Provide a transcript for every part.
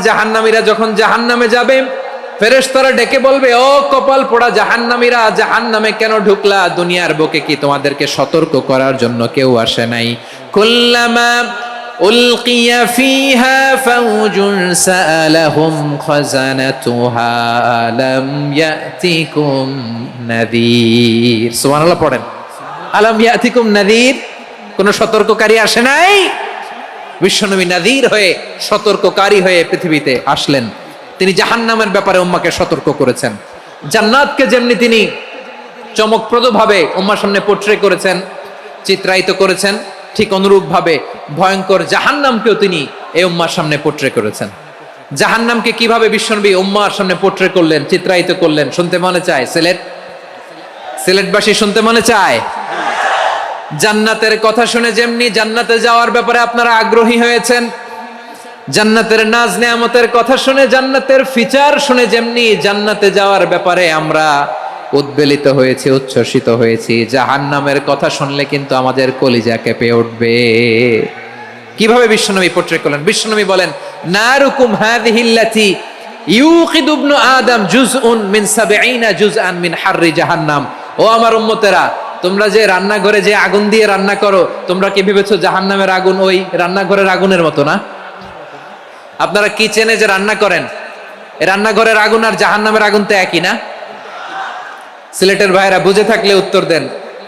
জাহান্নামীরা যখন জাহান্নামে যাবে, ফেরেশতারা ডেকে বলবে, ও কপাল পোড়া জাহান্নামীরা, জাহান্নামে কেন ঢুকলা? দুনিয়ার বুকে কি তোমাদেরকে সতর্ক করার জন্য কেউ আসে নাই? কুল্লামা উলকিয়া ফিহা ফাউজুন সাআলাহুম খাজানাতুহা আলাম ইয়াতিকুম নাযীর। সুবহানাল্লাহ পড়েন। আলাম ইয়াতিকুম নাযীর, কোন সতর্ককারী আসে নাই? বিশ্বনবী নাযীর হয়ে, সতর্ককারী হয়ে পৃথিবীতে আসলেন। তিনি জাহান্নামের ব্যাপারে উম্মাকে সতর্ক করেছেন। জান্নাতকে যেমনি তিনি চমকপ্রদভাবে উম্মার সামনে পোট্রে করেছেন, চিত্রায়িত করেছেন, ঠিক অনুরূপ ভাবে ভয়ঙ্কর জাহান্নামকেও তিনি এই উম্মার সামনে পোট্রে করেছেন। জাহান্নামকে কিভাবে বিশ্বনবী উম্মার সামনে পোট্রে করলেন, চিত্রায়িত করলেন, শুনতে মনে চায়? সিলেটবাসী শুনতে মনে চায়? জান্নাতের কথা শুনে যেমনি জান্নাতে যাওয়ার ব্যাপারে আপনারা আগ্রহী হয়েছেন, জান্নাতের নাজ নেয়ামতের কথা শুনে, জান্নাতের ফিচার শুনে যেমনি জান্নাতে যাওয়ার ব্যাপারে আমরা উদ্বেলিত হয়েছি, উচ্ছ্বসিত হয়েছি, জাহান্নামের কথা শুনলে কিন্তু আমাদের কলিজা কেঁপে উঠবে। কিভাবে বিশ্বনবী পোট্রে করলেন? বিশ্বনবী বলেন, নারুকুম হাযিহিল্লাতী ইউকিদু ইবনু আদম জুজউন মিন ৭০ জুজআন মিন হাররি জাহান্নাম। ও আমার উম্মতেরা, তোমরা যে রান্নাঘরে যে আগুন দিয়ে রান্না করো, তোমরা কি ভেবেছো জাহান্নামের আগুন ওই রান্নাঘরের আগুনের মতো না? আপনারা কিচেনে যে রান্না করেন, এই রান্নাঘরের আগুন আর জাহান্নামের আগুন তো একই না? সিলেটের ভাইরা বুঝে থাকলে উত্তর দেন,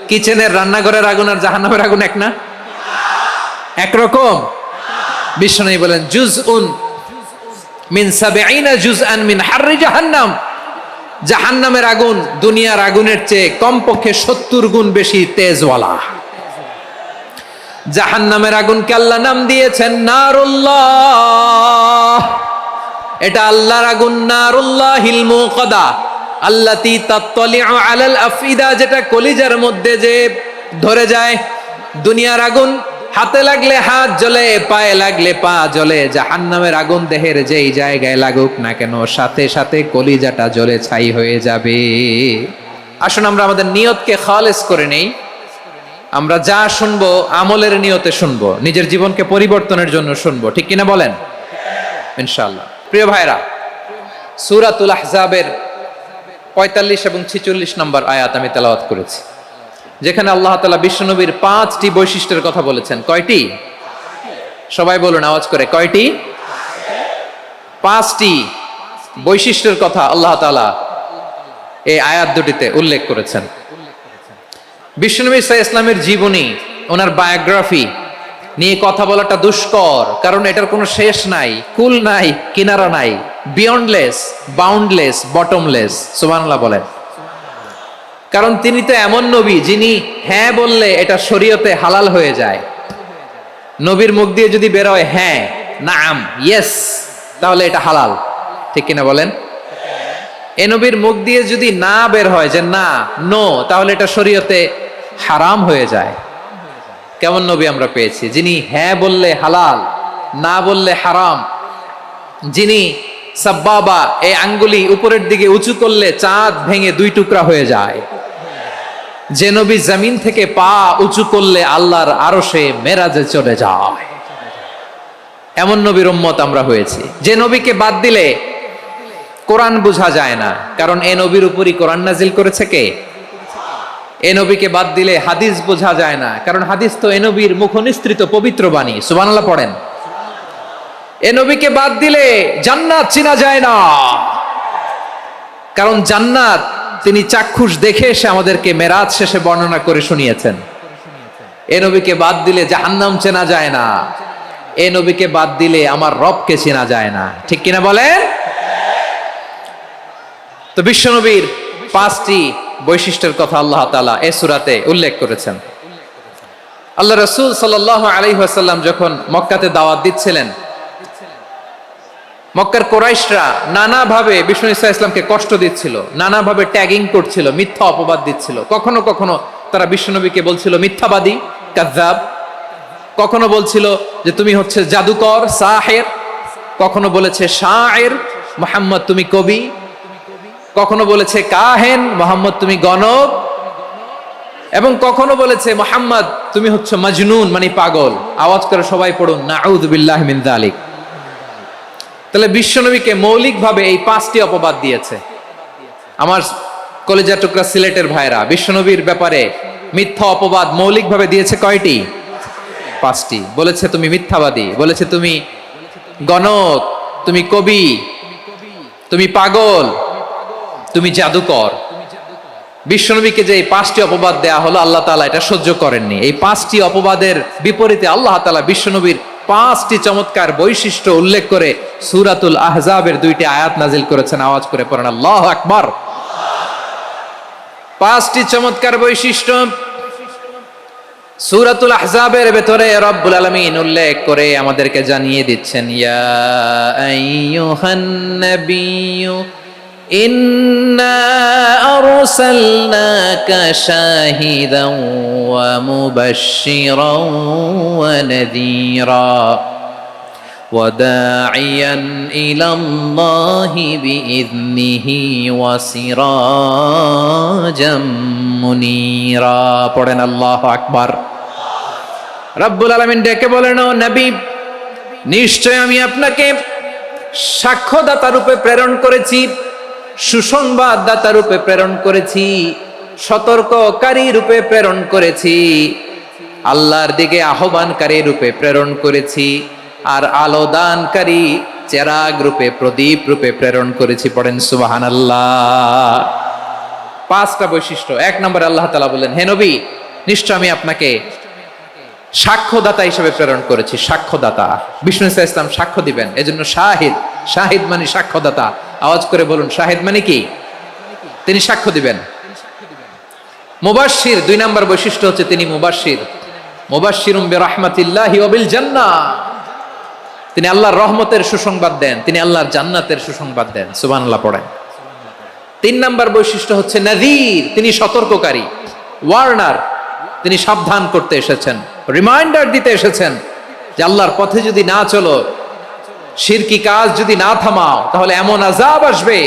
কিচেনের রান্নাঘরের আগুন আর জাহান্নামের আগুন এক না? একরকম? বিশ্বনবী বলেন, জুজউন মিন ৭০ জুজআন মিন হাররি জাহান্নাম। জাহান্নামের আগুন দুনিয়ার আগুনের চেয়ে কমপক্ষে ৭০ গুণ বেশি তেজওয়ালা। জাহান্নামের আগুনকে আল্লাহ নাম দিয়েছেন নারুল্লাহ। এটা আল্লাহর আগুন, নারুল্লাহিল মুকাদা আল্লাতী তাত্তালিউ আলাল আফইদা, যেটা কলিজার মধ্যে যে ধরে যায়। দুনিয়ার আগুন হাতে লাগলে হাত জ্বলে, পায়ে লাগলে পা জ্বলে। জাহান্নামের আগুন দেহের যেই জায়গায় লাগুক না কেন, সাথে সাথে কলিজাটা জ্বলে ছাই হয়ে যাবে। আসুন আমরা আমাদের নিয়তকে খালেস করে নেই। আমরা যা শুনবো আমলের নিয়তে শুনবো, নিজের জীবনকে পরিবর্তনের জন্য শুনবো, ঠিক কিনা বলেন? ইনশাআল্লাহ। প্রিয় ভাইরা, সূরাতুল আহজাবের ৪৫ এবং ৪৬ নম্বর আয়াত আমি তেলাওয়াত করেছি, যেখানে আল্লাহ তাআলা বিশ্বনবীর ৫টি বৈশিষ্ট্যের কথা বলেছেন। কয়টি? সবাই বলুন আওয়াজ করে, কয়টি? ৫টি বৈশিষ্ট্যের কথা আল্লাহ তাআলা এই আয়াত দুটিতে উল্লেখ করেছেন। বিশ্বনবী সাল্লাল্লাহু আলাইহি ওয়াসাল্লামের জীবনী, ওনার বায়োগ্রাফি নিয়ে কথা বলাটা দুষ্কর, কারণ এটার কোনো শেষ নাই, কুল নাই, কিনারা নাই, বিয়ন্ডলেস, বাউন্ডলেস, বটমলেস। সুবহানাল্লাহ বলেন। কারণ তিনি তো এমন নবী যিনি হ্যাঁ বললে এটা শরীয়তে হালাল হয়ে যায়। নবীর মুখ দিয়ে যদি বের হয় হ্যাঁ, নাম, ইয়েস, তাহলে এটা হালাল, ঠিক কিনা বলেন? এ নবীর মুখ দিয়ে যদি না বের হয় যে না, নো, তাহলে এটা শরীয়তে হারাম হয়ে যায়। কেমন নবী আমরা পেয়েছি, যিনি হ্যাঁ বললে হালাল, না বললে হারাম, যিনি সাব্বাবা, এই আঙ্গুলি উপরের দিকে উঁচু করলে চাঁদ ভেঙে ২ টুকরা হয়ে যায়, যে নবী জমিন থেকে পা উঁচু করলে আল্লাহর আরশে মেরাজে চলে যায়, এমন নবীর উম্মত আমরা হয়েছি। যে নবীকে বাদ দিলে কোরআন বোঝা যায় না, কারণ এ নবীর উপরই কোরআন নাজিল করেছে কে? এ নবীকে বাদ দিলে হাদিস বোঝা যায় না, কারণ হাদিস তো এ নবীর মুখনিসৃত পবিত্র বাণী। সুবহানাল্লাহ পড়েন। এ নবীকে বাদ দিলে জান্নাত চিনা যায় না, কারণ জান্নাত তিনি চাক্ষুষ দেখে এসে আমাদেরকে মেরাজ শেষে বর্ণনা করে শুনিয়েছেন। এ নবীকে বাদ দিলে জাহান্নাম চেনা যায় না, এ নবীকে বাদ দিলে আমার রবকে চেনা যায় না, ঠিক কিনা বলেন? তো বিশ্বনবীর ৫টি বৈশিষ্ট্যের কথা আল্লাহ তাআলা এই সূরাতে উল্লেখ করেছেন। আল্লাহ রাসূল সাল্লাল্লাহু আলাইহি ওয়াসাল্লাম যখন মক্কাতে দাওয়াত দিচ্ছিলেন, মক্কার কুরাইশরা নানাভাবে বিষ্ণু ঈসা ইসলামকে কষ্ট দিচ্ছিল, নানাভাবে ট্যাগিং করছিল, মিথ্যা অপবাদ দিচ্ছিল। কখনো কখনো তারা বিশ্বনবীকে বলছিল মিথ্যাবাদী, কাযযাব। কখনো বলছিল যে তুমি হচ্ছে জাদুকর, সাহের। কখনো বলেছে শায়ের, মুহাম্মদ তুমি কবি। কখনো বলেছে কাহেন, মুহাম্মদ তুমি গণক। এবং কখনো বলেছে মুহাম্মদ তুমি হচ্ছে মজনুন, মানে পাগল। আওয়াজ করে সবাই পড়ুন, নাউযু বিল্লাহি মিন যালিক। তাহলে বিশ্বনবীকে মৌলিকভাবে এই 5টি অপবাদ দিয়েছে। আমার কলেজা টুকরা সিলেটের ভাইরা, বিশ্বনবীর ব্যাপারে মিথ্যা অপবাদ মৌলিকভাবে দিয়েছে কয়টি? 5টি। বলেছে তুমি মিথ্যাবাদী, বলেছে তুমি গণক, তুমি কবি, তুমি পাগল, তুমি জাদুকর। বিশ্বনবীকে যে এই 5টি অপবাদ দেয়া হলো, আল্লাহ তাআলা এটা সহ্য করেননি। এই 5টি অপবাদের বিপরীতে আল্লাহ তাআলা বিশ্বনবীর 5টি চমৎকার বৈশিষ্ট্য উল্লেখ করে সূরাতুল আহজাবের 2টি আয়াত নাজিল করেছেন। আওয়াজ করে পড়েন আল্লাহু আকবার। 5টি চমৎকার বৈশিষ্ট্য সূরাতুল আহজাবের ভেতরে রব্বুল আলামিন উল্লেখ করে আমাদেরকে জানিয়ে দিচ্ছেন, ইয়া আইয়ুহান নাবিয়্যু ইন্না আরসালনাকা শাহিদান ওয়া মুবাশশিরান ওয়া নাযীরা ওয়া দাঈয়ান ইলাল্লাহি বিইذনিহি ওয়া সিরাজাম মুনীরা। পড়েন আল্লাহু আকবার। রব্বুল আলামিন ডেকে বলেন, ও নবী, নিশ্চয় আমি আপনাকে সাক্ষ্যদাতা রূপে প্রেরণ করেছি, সুসংবাদদাতা রূপে প্রেরণ করেছি, সতর্ককারী রূপে প্রেরণ করেছি, আল্লাহর দিকে আহ্বানকারী রূপে প্রেরণ করেছি, আর আলোদানকারী চেরাগ রূপে, প্রদীপ রূপে প্রেরণ করেছি। পড়েন সুবহানাল্লাহ। 5টা বৈশিষ্ট্য। 1 নম্বরে আল্লাহ তাআলা বললেন, হে নবী, নিশ্চয় আমি আপনাকে সাক্ষ্যদাতা হিসেবে প্রেরণ করেছি। সাক্ষ্যদাতা, বিষ্ণু ইসা ইসলাম সাক্ষ্য দিবেন, এজন্য শাহিদ। শাহিদ মানে সাক্ষ্যদাতা। আওয়াজ করে বলুন, শাহিদ মানে কি? তিনি সাক্ষ্য দিবেন। মুবাশশির, 2 নম্বর বৈশিষ্ট্য হচ্ছে তিনি মুবাশশির। মুবাশশিরুম বিরাহমাতিল্লাহি ওয়া বিল জান্নাহ, তিনি আল্লাহর রহমতের সুসংবাদ দেন, তিনি আল্লাহর জান্নাতের সুসংবাদ দেন। সুবহানাল্লাহ পড়েন। 3 নম্বর বৈশিষ্ট্য হচ্ছে নাযীর, তিনি সতর্ককারী, ওয়ার্নার, তিনি সাবধান করতে এসেছেন, রিমাইন্ডার দিতে এসেছেন যে আল্লাহর পথে যদি না চলো, শিরকি কাজ যদি না থামাও, তাহলে এমন আযাব আসবে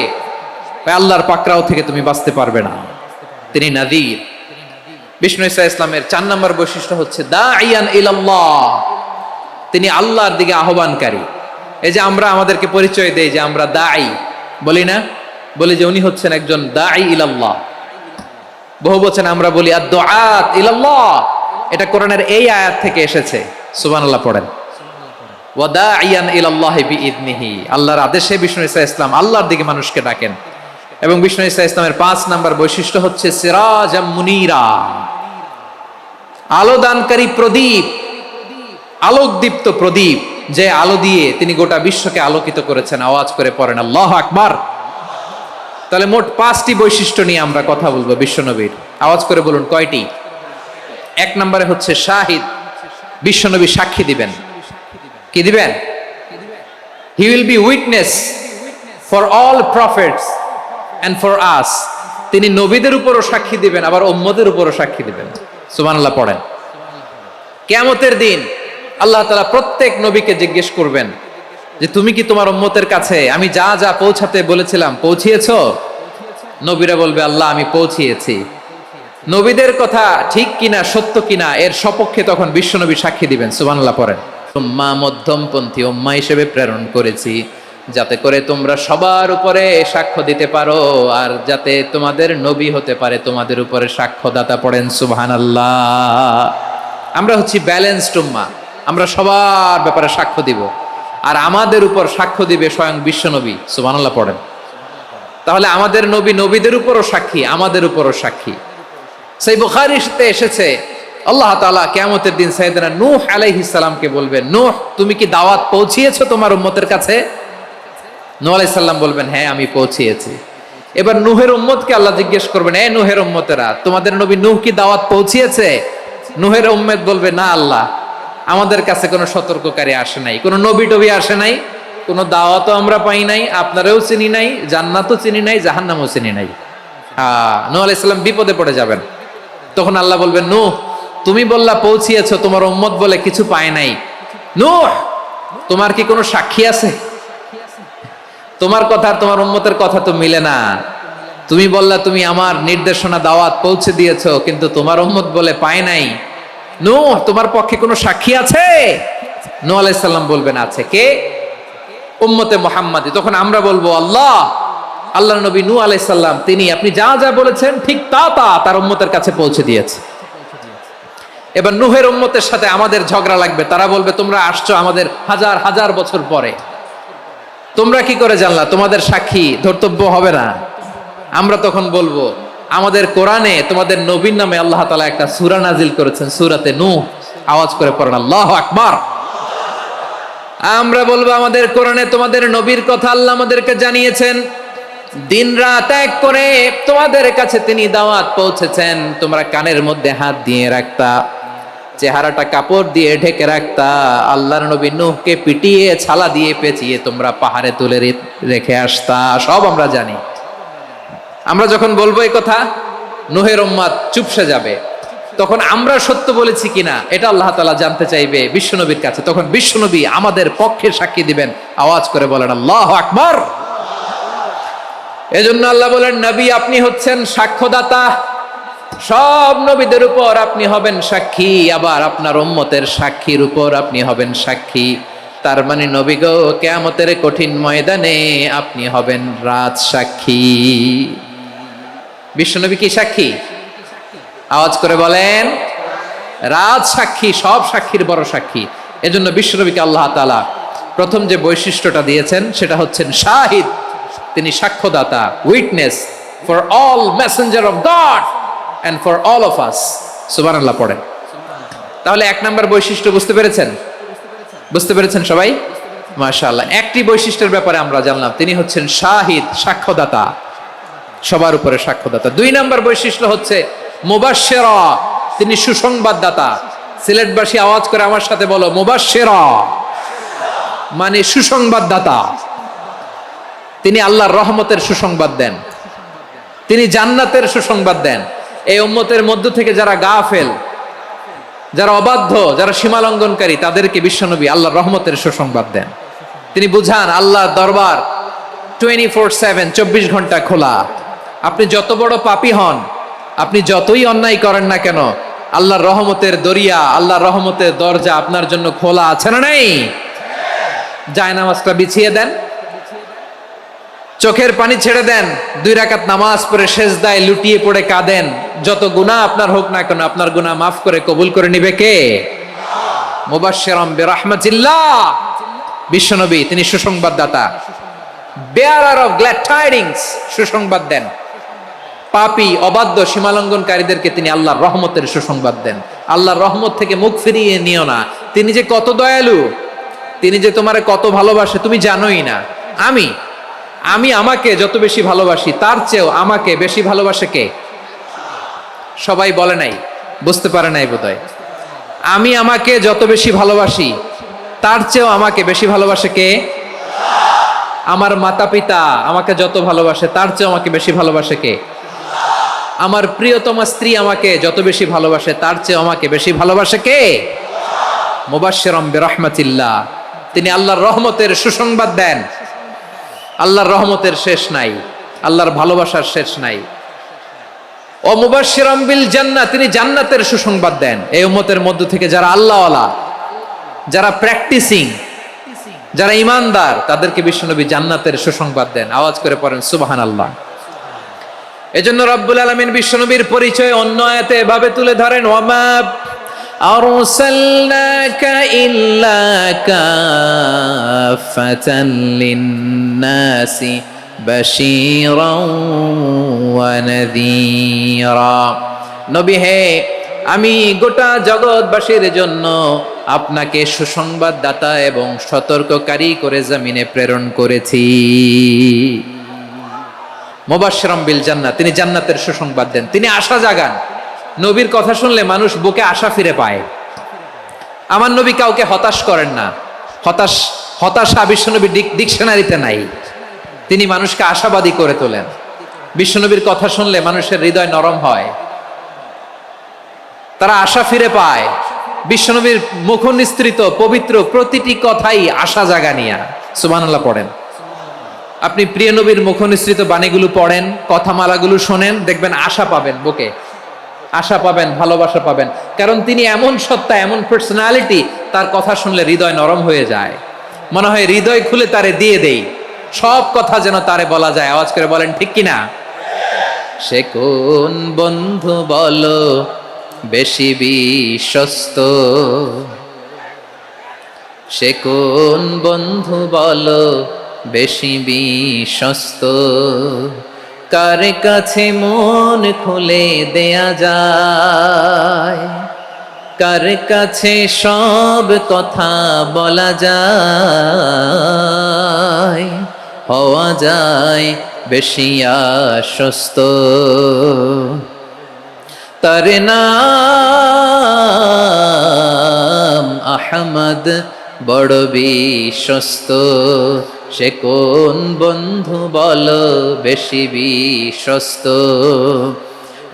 আল্লাহর পাকড়াও থেকে তুমি বাঁচতে পারবে না। তিনি নাযীর। বিষ্ণু ইসা ইসলামের 4 নম্বর বৈশিষ্ট্য হচ্ছে দাঈয়ান ইলাল্লাহ, তিনি আল্লাহর দিকে আহ্বানকারী। এই যে আমরা আমাদেরকে পরিচয় দেই যে আমরা দাঈ, বলি না? বলি যে উনি হচ্ছেন একজন দাঈ ইলাল্লাহ। বহু বচন আমরা বলি আদ-দুআত ইলাল্লাহ। এটা কোরআনের এই আয়াত থেকে এসেছে। সুবহানাল্লাহ পড়েন। ওয়া দাঈয়ান ইলাল্লাহি বিইذনিহি, আল্লাহর আদেশে বিষ্ণু ইসা ইসলাম আল্লাহর দিকে মানুষকে ডাকেন। এবং বিষ্ণু ইসা ইসলামের 5 নম্বর বৈশিষ্ট্য হচ্ছে সিরাজাম মুনীরা, আলোদানকারী প্রদীপ, আলোকদীপ্ত প্রদীপ, যে আলো দিয়ে তিনি গোটা বিশ্বকে আলোকিত করেছেন। আওয়াজ করে পড়েন আল্লাহু আকবার। তাহলে মোট 5টি বৈশিষ্ট্য নিয়ে আমরা কথা বলবো বিশ্বনবীর। আওয়াজ করে বলুন কয়টি? 1 নম্বরে হচ্ছে শাহিদ, বিশ্বনবী সাক্ষী দিবেন। কি দিবেন? He will be witness for all prophets and for us, তিনি নবীদের উপরও সাক্ষী দিবেন, আবার উম্মতের উপরও সাক্ষী দিবেন। সুবহানাল্লাহ পড়েন। কিয়ামতের দিন আল্লাহ তাআলা প্রত্যেক নবীকে জিজ্ঞেস করবেন যে তুমি কি তোমার উম্মতের কাছে আমি যা যা পৌঁছাতে বলেছিলাম পৌঁছিয়েছো? নবীরা বলবে, আল্লাহ আমি পৌঁছিয়েছি। নবীদের কথা ঠিক কিনা, সত্য কিনা, এর সপক্ষে তখন বিশ্বনবী সাক্ষী দিবেন। সুবহানাল্লাহ পড়েন। উম্মাহ, মধ্যমপন্থী উম্মাহ হিসেবে প্রেরণ করেছি, যাতে করে তোমরা সবার উপরে সাক্ষ্য দিতে পারো, আর যাতে তোমাদের নবী হতে পারে তোমাদের উপরে সাক্ষ্যদাতা। পড়েন সুবহানাল্লাহ। আমরা হচ্ছি ব্যালেন্সড উম্মাহ, আমরা সবার ব্যাপারে সাক্ষ্য দিব, আর আমাদের উপর সাক্ষ্য দিবে স্বয়ং বিশ্বনবী। সুবহানাল্লাহ পড়েন। তাহলে আমাদের নবী নবীদের উপরও সাক্ষী, আমাদের উপরও সাক্ষী। সেই বুখারীতে এসেছে আল্লাহ তাআলা কিয়ামতের দিন সাইয়েদনা নূহ আলাইহিস সালামকে বলবেন, নূহ তুমি কি দাওয়াত পৌঁছিয়েছো তোমার উম্মতের কাছে? নূহ আলাইহিস সালাম বলবেন, হ্যাঁ আমি পৌঁছিয়েছি। এবার নূহের উম্মতকে আল্লাহ জিজ্ঞেস করবেন, এ নূহের উম্মতেরা, তোমাদের নবী নূহ কি দাওয়াত পৌঁছিয়েছে? নূহের উম্মত বলবে, না আল্লাহ, আমাদের কাছে কোনো সতর্ককারী আসে নাই, কোনো নবী টবি আসে নাই, কোনো দাওয়াতও আমরা পাই নাই, আপনারাও চিনি নাই, জান্নাতও চিনি নাই, জাহান্নামও চিনি নাই। নূহ আলাইহিস সালাম বিপদে পড়ে যাবেন। তখন আল্লাহ বলবেন, নূহ তুমি বললা পৌঁছিয়েছো, তোমার উম্মত বলে কিছু পায় নাই। নূহ তোমার কি কোনো সাক্ষী আছে? তোমার কথা আর তোমার উম্মতের কথা তো মিলে না। তুমি বললা তুমি আমার নির্দেশনা দাওয়াত পৌঁছে দিয়েছো, কিন্তু তোমার উম্মত বলে পায় নাই। নূহ তোমার পক্ষে কোনো সাক্ষী আছে? নূহ আলাইহিস সালাম বলবেন, আছে। কে? উম্মতে মুহাম্মাদি। তখন আমরা বলবো আল্লাহর নবী নূহ আলাইহিস সালাম তিনি আপনি যা যা বলেছেন ঠিক তা তার উম্মতের কাছে পৌঁছে দিয়েছে। এবার নূহের উম্মতের সাথে আমাদের ঝগড়া লাগবে, তারা বলবে তোমরা আসছো আমাদের হাজার হাজার বছর পরে, তোমরা কি করে জানলা, তোমাদের সাক্ষী ধর্তব্য হবে না। আমরা তখন বলবো আমাদের কোরআনে তোমাদের নবীর নামে আল্লাহ তাআলা একটা সূরা নাজিল করেছেন, সূরাতে নূহ। আওয়াজ করে পড়েন আল্লাহু আকবার। আমরা বলবো আমাদের কোরআনে তোমাদের নবীর কথা আল্লাহ আমাদেরকে জানিয়েছেন, দিন রাত এক করে তোমাদের কাছে তিনি দাওয়াত পৌঁছেছেন, তোমরা কানের মধ্যে হাত দিয়ে রাখতা, চেহারাটা কাপড় দিয়ে ঢেকে রাখতা, আল্লাহর নবী নূহকে পিটিয়ে ছালা দিয়ে পেঁচিয়ে তোমরা পাহাড়ে তুলে রেখে আসতা, সব আমরা জানি। আমরা যখন বলবো এই কথা নূহের উম্মত চুপসে যাবে, তখন আমরা সত্য বলেছি কিনা এটা আল্লাহ তাআলা জানতে চাইবে বিশ্বনবীর কাছে, তখন বিশ্বনবী আমাদের পক্ষে সাক্ষী দিবেন। আওয়াজ করে বলেন আল্লাহু আকবার। এজন্য আল্লাহ বলেন নবী আপনি হচ্ছেন সাক্ষ্যদাতা, সব নবীদের উপর আপনি হবেন সাক্ষী, আবার আপনার উম্মতের সাক্ষীর উপর আপনি হবেন সাক্ষী। তার মানে নবী গো কিয়ামতের কঠিন ময়দানে আপনি হবেন রাজ সাক্ষী। বিশ্বনবী কি সাক্ষী? আওয়াজ করে বলেন রাজ সাক্ষী, সব সাক্ষীর বড় সাক্ষী। এজন্য বিশ্বনবীকে আল্লাহ তাআলা প্রথম যে বৈশিষ্ট্যটা দিয়েছেন সেটা হচ্ছেন শাহিদ, তিনি সাক্ষ্যদাতা, witness for all messenger of God and for all of us. সুবহানাল্লাহ পড়েন। তাহলে এক নাম্বার বৈশিষ্ট্য বুঝতে পেরেছেন? বুঝতে পেরেছেন সবাই? মাশাআল্লাহ। একটি বৈশিষ্ট্যের ব্যাপারে আমরা জানলাম, তিনি হচ্ছেন শাহিদ, সাক্ষ্যদাতা, সবার উপরে সাক্ষ্যদাতা। দুই নাম্বার বৈশিষ্ট্য হচ্ছে মুবাশশিরা, তিনি সুসংবাদদাতা। সিলেটবাসী আওয়াজ করে আমার সাথে বলো মুবাশশিরা, মানে সুসংবাদদাতা। তিনি আল্লাহর রহমতের সুসংবাদ দেন, তিনি জান্নাতের সুসংবাদ দেন। এই উম্মতের মধ্য থেকে যারা গাফেল, যারা অবাধ্য, যারা সীমালঙ্ঘনকারী, তাদেরকে বিশ্বনবী আল্লাহর রহমতের সুসংবাদ দেন। তিনি বুঝান আল্লাহর দরবার 24/7 24 ঘন্টা খোলা। আপনি যত বড় পাপী হন, আপনি যতই অন্যায় করেন না কেন, আল্লাহর রহমতের দরিয়া, আল্লাহর রহমতের দরজা আপনার জন্য খোলা আছে না নেই? জায়নামাজটা বিছিয়ে দেন, চোখের পানি ছেড়ে দেন, 2 রাকাত নামাজ পড়ে সেজদায় লুটিয়ে পড়ে কাঁদেন। যত গুনাহ আপনার হোক না কেন, আপনার গুনাহ মাফ করে কবুল করে নিবে কে? মুবাশশিরাম বিরাহমাতিল্লাহ। বিশ্বনবী তিনি সুসংবাদদাতা, বেয়ারার অফ গ্ল্যাড টাইডিংস, সুসংবাদ দেন। পাপী, অবাধ্য, সীমালঙ্ঘনকারীদেরকে তিনি আল্লাহর রহমতের সুসংবাদ দেন। আল্লাহর রহমত থেকে মুখ ফিরিয়ে নিও না। তিনি যে কত দয়ালু, তিনি যে তোমারে কত ভালোবাসে তুমি জানোই না। আমি আমাকে যত বেশি ভালোবাসি তার চেয়েও আমাকে বেশি ভালোবাসে কে? সবাই বলে নাই, বুঝতে পারে নাই বোধহয়। আমি আমাকে যত বেশি ভালোবাসি তার চেয়েও আমাকে বেশি ভালোবাসে কে? আমার মাতা পিতা আমাকে যত ভালোবাসে তার চেয়েও আমাকে বেশি ভালোবাসে কে? আমার প্রিয়তমা স্ত্রী আমাকে যত বেশি ভালোবাসে তার চেয়েও আমাকে বেশি ভালোবাসে কে? মুবাশশিরাম বিরাহমাতিল্লাহ, তিনি আল্লাহর রহমতের সুসংবাদ দেন। আল্লাহর রহমতের শেষ নাই, আল্লাহর ভালোবাসার শেষ নাই। ও মুবাশশিরাম বিল জান্নাহ, তিনি জান্নাতের সুসংবাদ দেন। এই উম্মতের মধ্য থেকে যারা আল্লাহওয়ালা, যারা প্র্যাকটিসিং, যারা ইমানদার, তাদেরকে বিশ্বনবী জান্নাতের সুসংবাদ দেন। আওয়াজ করে পড়েন সুবহানাল্লাহ। এজন্য রব্বুল আলামিন বিশ্বনবীর পরিচয় অন্য আয়াতে এভাবে তুলে ধরেন, ওয়ামা আরসালনাকা ইল্লা কাফাতান লিন-নাসি বাশীরাও ওয়া নাযীরা। নবী হে, আমি গোটা জগৎবাসীর জন্য আপনাকে সুসংবাদদাতা এবং সতর্ককারী করে জমিনে প্রেরণ করেছি। মুবাশশিরাম বিল জান্নাহ, তিনি জান্নাতের সুসংবাদ দেন, তিনি আশা জাগান। নবীর কথা শুনলে মানুষ বুকে আশা ফিরে পায়। আমার নবী কাউকে হতাশ করেন না। হতাশা বিশ্বনবীর ডিকশনারিতে নাই। তিনি মানুষকে আশাবাদী করে তোলেন। বিশ্বনবীর কথা শুনলে মানুষের হৃদয় নরম হয়, তারা আশা ফিরে পায়। বিশ্বনবীর মুখ নিঃসৃত পবিত্র প্রতিটি কথাই আশা জাগানিয়া। সুবহানাল্লাহ পড়েন। আপনি প্রিয় নবীর মুখ নিঃসৃত বাণীগুলো পড়েন, কথামালাগুলো শোনেন, দেখবেন আশা পাবেন, বুকে আশা পাবেন, ভালোবাসা পাবেন। কারণ তিনি এমন সত্তা, এমন পার্সোনালিটি, তার কথা শুনলে হৃদয় নরম হয়ে যায়। মনে হয় হৃদয় খুলে তারে দিয়ে দেই, সব কথা যেন তারে বলা যায়। আওয়াজ করে বলেন ঠিক কিনা? সে কোন বন্ধু বলো বেশি বিশ্বস্ত, সে কোন বন্ধু বলো বেশি বিশ্বস্ত, কার কাছে মন খুলে দেয়া যায়, কার কাছে সব কথা বলা যায়, হওয়া যায় বেশি আশ্বস্ত। তার নাম আহমদ বড় বিশ্বস্ত, সে কোন বন্ধু বলো বেশি বিশ্বস্ত,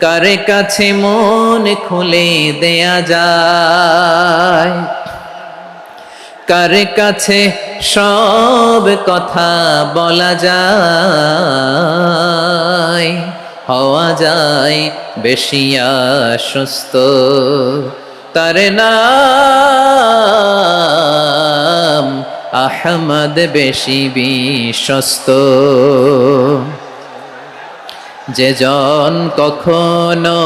কার কাছে মন খুলে দেয়া যায়, কার কাছে সব কথা বলা যায়, হওয়া যায় বেশি আশ্বস্ত। তার নাম আহমদ বেশি বিশ্বস্ত। যে জন কখনো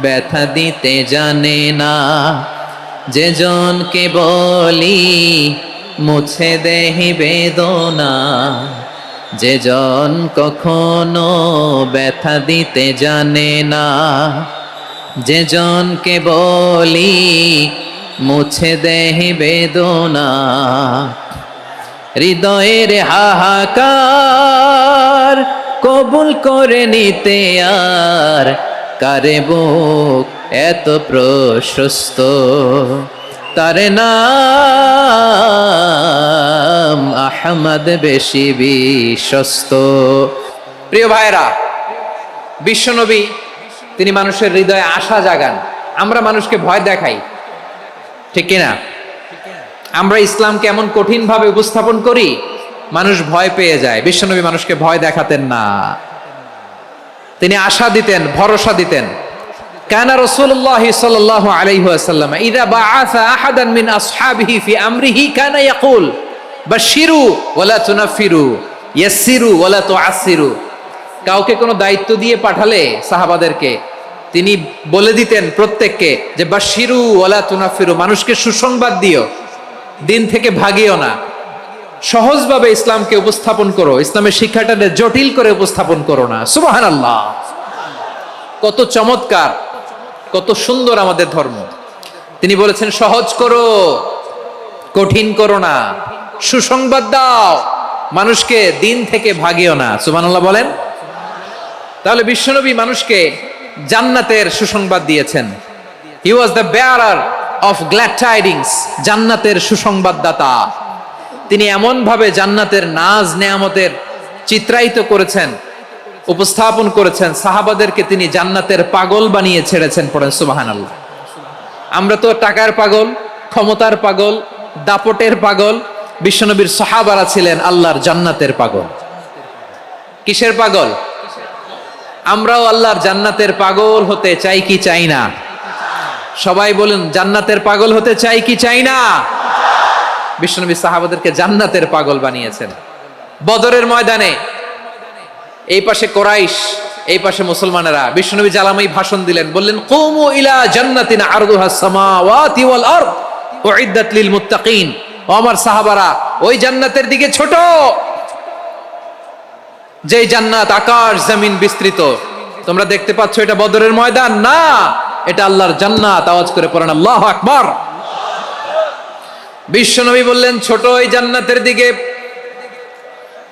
ব্যথা দিতে জানে না, যে জনকে বলি মুছে দেহি বেদনা, যে জন কখনো ব্যথা দিতে জানে না, যে জনকে বলি মুছে দেহি বেদনা, হৃদয়ের হাহাকার কবুল করে নিতে আর কারে বুক এত প্রশস্ত। তার নাম আহমদ বেশি বিশ্বস্ত। প্রিয় ভাইরা, বিশ্বনবী তিনি মানুষের হৃদয়ে আশা জাগান। আমরা মানুষকে ভয় দেখাই, ঠিক কিনা? আমরা ইসলামকে এমন কঠিন ভাবে উপস্থাপন করি, মানুষ ভয় পেয়ে যায়। বিশ্বনবী মানুষকে ভয় দেখাতেন না, তিনি আশা দিতেন, ভরসা দিতেন। কানা রাসূলুল্লাহ সাল্লাল্লাহু আলাইহি ওয়াসাল্লাম ইযা বাআসা আহাদান মিন আসহাবিহি ফি আমরিহি কানা ইয়াকুল বাশশিরু ওয়ালা তুনাফিরু ইয়াসসিরু ওয়ালা তুআসসিরু। কাউকে কোনো দায়িত্ব দিয়ে পাঠালে সাহাবাদেরকে তিনি বলে দিতেন প্রত্যেককে যে বাশশিরু ওয়ালা তুনাফিরু, মানুষকে সুসংবাদ দিও, দিন থেকে ভাগিও না, সহজভাবে ইসলামকে উপস্থাপন করো, ইসলামের শিক্ষাটাকে জটিল করে উপস্থাপন করো না। সুবহানাল্লাহ, কত চমৎকার, কত সুন্দর আমাদের ধর্ম। তিনি বলেছেন সহজ করো, কঠিন করো না, সুসংবাদ দাও, মানুষকে দিন থেকে ভাগিও না। সুবহানাল্লাহ বলেন। তাহলে বিশ্বনবী মানুষকে জান্নাতের সুসংবাদ দিয়েছেন। He was the bearer of glad tidings, জান্নাতের সুসংবাদদাতা। তিনি এমন ভাবে জান্নাতের নাজ নেয়ামতের চিত্রায়িত করেছেন, উপস্থাপন করেছেন, সাহাবাদেরকে তিনি জান্নাতের পাগল বানিয়ে ছেড়েছেন। পড়েন সুবহানাল্লাহ। আমরা তো টাকার পাগল, ক্ষমতার পাগল, দাপটের পাগল। বিশ্বনবীর সাহাবারা ছিলেন আল্লাহর জান্নাতের পাগল। কিসের পাগল? আমরাও আল্লাহর জান্নাতের পাগল হতে চাই কি চাই না? সবাই বলুন, জান্নাতের পাগল হতে চাই কি চাই না? বিশ্বনবী সাহাবাদেরকে জান্নাতের পাগল বানিয়েছেন। বদরের ময়দানে এই পাশে কোরাইশ, এই পাশে মুসলমানেরা। বিশ্বনবী জালামাই ভাষণ দিলেন, বললেন কুমু ইলা জান্নাতিন আরদুহাস সামাওয়াতি ওয়াল আরদ উইদ্দাত লিল মুত্তাকিন। ও আমার সাহাবারা, ওই জান্নাতের দিকে ছোট, যে জান্নাত আকাশ জমিন বিস্তৃত। তোমরা দেখতে পাচ্ছ এটা বদরের ময়দান না, এটা আল্লাহর জান্নাত। আওয়াজ করে পড়েন আল্লাহু আকবার। বিশ্বনবী বললেন ছোট ওই জান্নাতের দিকে,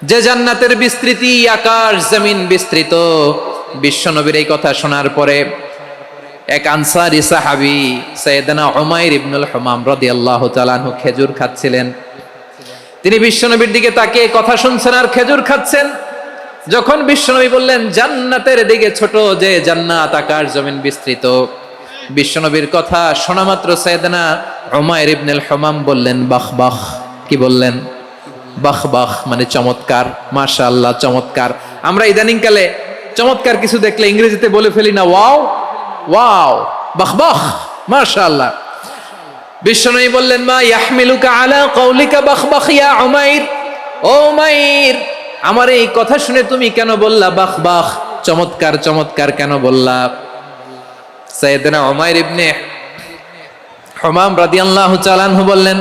যে জান্নাতের বিস্তৃতি আকাশ জমিন বিস্তৃত। বিশ্বনবীর এই কথা শোনার পরে এক আনসারী সাহাবী সাইয়েদনা উমাইর ইবনুল হুমাম রাদিয়াল্লাহু তাআলা আনহু খেজুর খাচ্ছিলেন। তিনি বিশ্বনবীর দিকে তাকিয়ে কথা শুনছেন আর খেজুর খাচ্ছেন। যখন বিশ্বনবী বললেন জান্নাতের দিকে ছোট, যে জান্নাত আকাশ জমিন বিস্তৃত, বিশ্বনবীর কথা শোনা মাত্র সাইয়েদনা উমাইর ইবনুল হুমাম বললেন বাহ বাহ। কি বললেন? বাহ বাহ মানে চমৎকার, মাশাআল্লাহ চমৎকার। আমরা ইদানিং কালে চমৎকার কিছু দেখলে ইংরেজিতে বলে ফেলি না ওয়াও ওয়াও, বাহ বাহ, মাশাআল্লাহ। বিশ্বনবী বললেন, মা ইয়াহমিলুকা আলা কওলিকা বাখবাখ ইয়া উমাইর। ও উমাইর, আমার এই কথা শুনে তুমি কেন বললা বাখবাখ, চমৎকার চমৎকার কেন বললা? সাইয়েদনা উমাইর ইবনে হুমাম রাদিয়াল্লাহু তাআলা আনহু বললেন,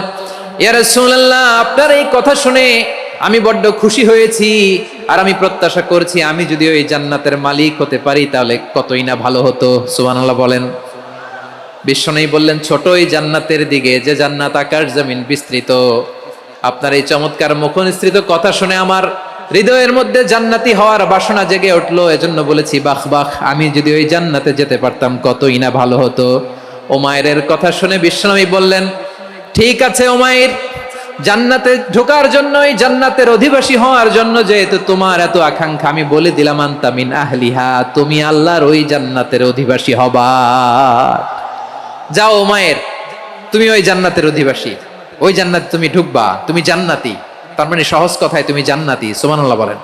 ইয়া রাসূলুল্লাহ, আপনার এই কথা শুনে আমি বড্ড খুশি হয়েছি, আর আমি প্রত্যাশা করছি আমি যদি ওই জান্নাতের মালিক হতে পারি তাহলে কতই না ভালো হতো। সুবহানাল্লাহ বলেন। বিশ্বনবী বললেন, ছোট এই জান্নাতের দিকে, যে জান্নাত আকাশ জমিন বিস্তৃত। আপনার এই চমৎকার মুখনিসৃত কথা শুনে আমার হৃদয়ের মধ্যে জান্নাতি হওয়ার বাসনা জেগে উঠলো, এজন্য বলেছি বাখ বাখ, আমি যদি ওই জান্নাতে যেতে পারতাম কতই না ভালো হতো। উমাইরের কথা শুনে বিশ্বনবী বললেন, ঠিক আছে উমাইর, জান্নাতে ঢোকার জন্য, এই জান্নাতের অধিবাসী হওয়ার জন্য যেহেতু তোমার এত আকাঙ্ক্ষা, আমি বলে দিলাম আনতা মিন আহলিহা, তুমি আল্লাহর ওই জান্নাতের অধিবাসী হবা। যাও উমাইর, তুমি ওই জান্নাতের অধিবাসী, ওই জান্নাতে তুমি ঢুকবা, তুমি জান্নাতি। তার মানে সহজ কথায় তুমি জান্নাতি। সুবহানাল্লাহ বলেন।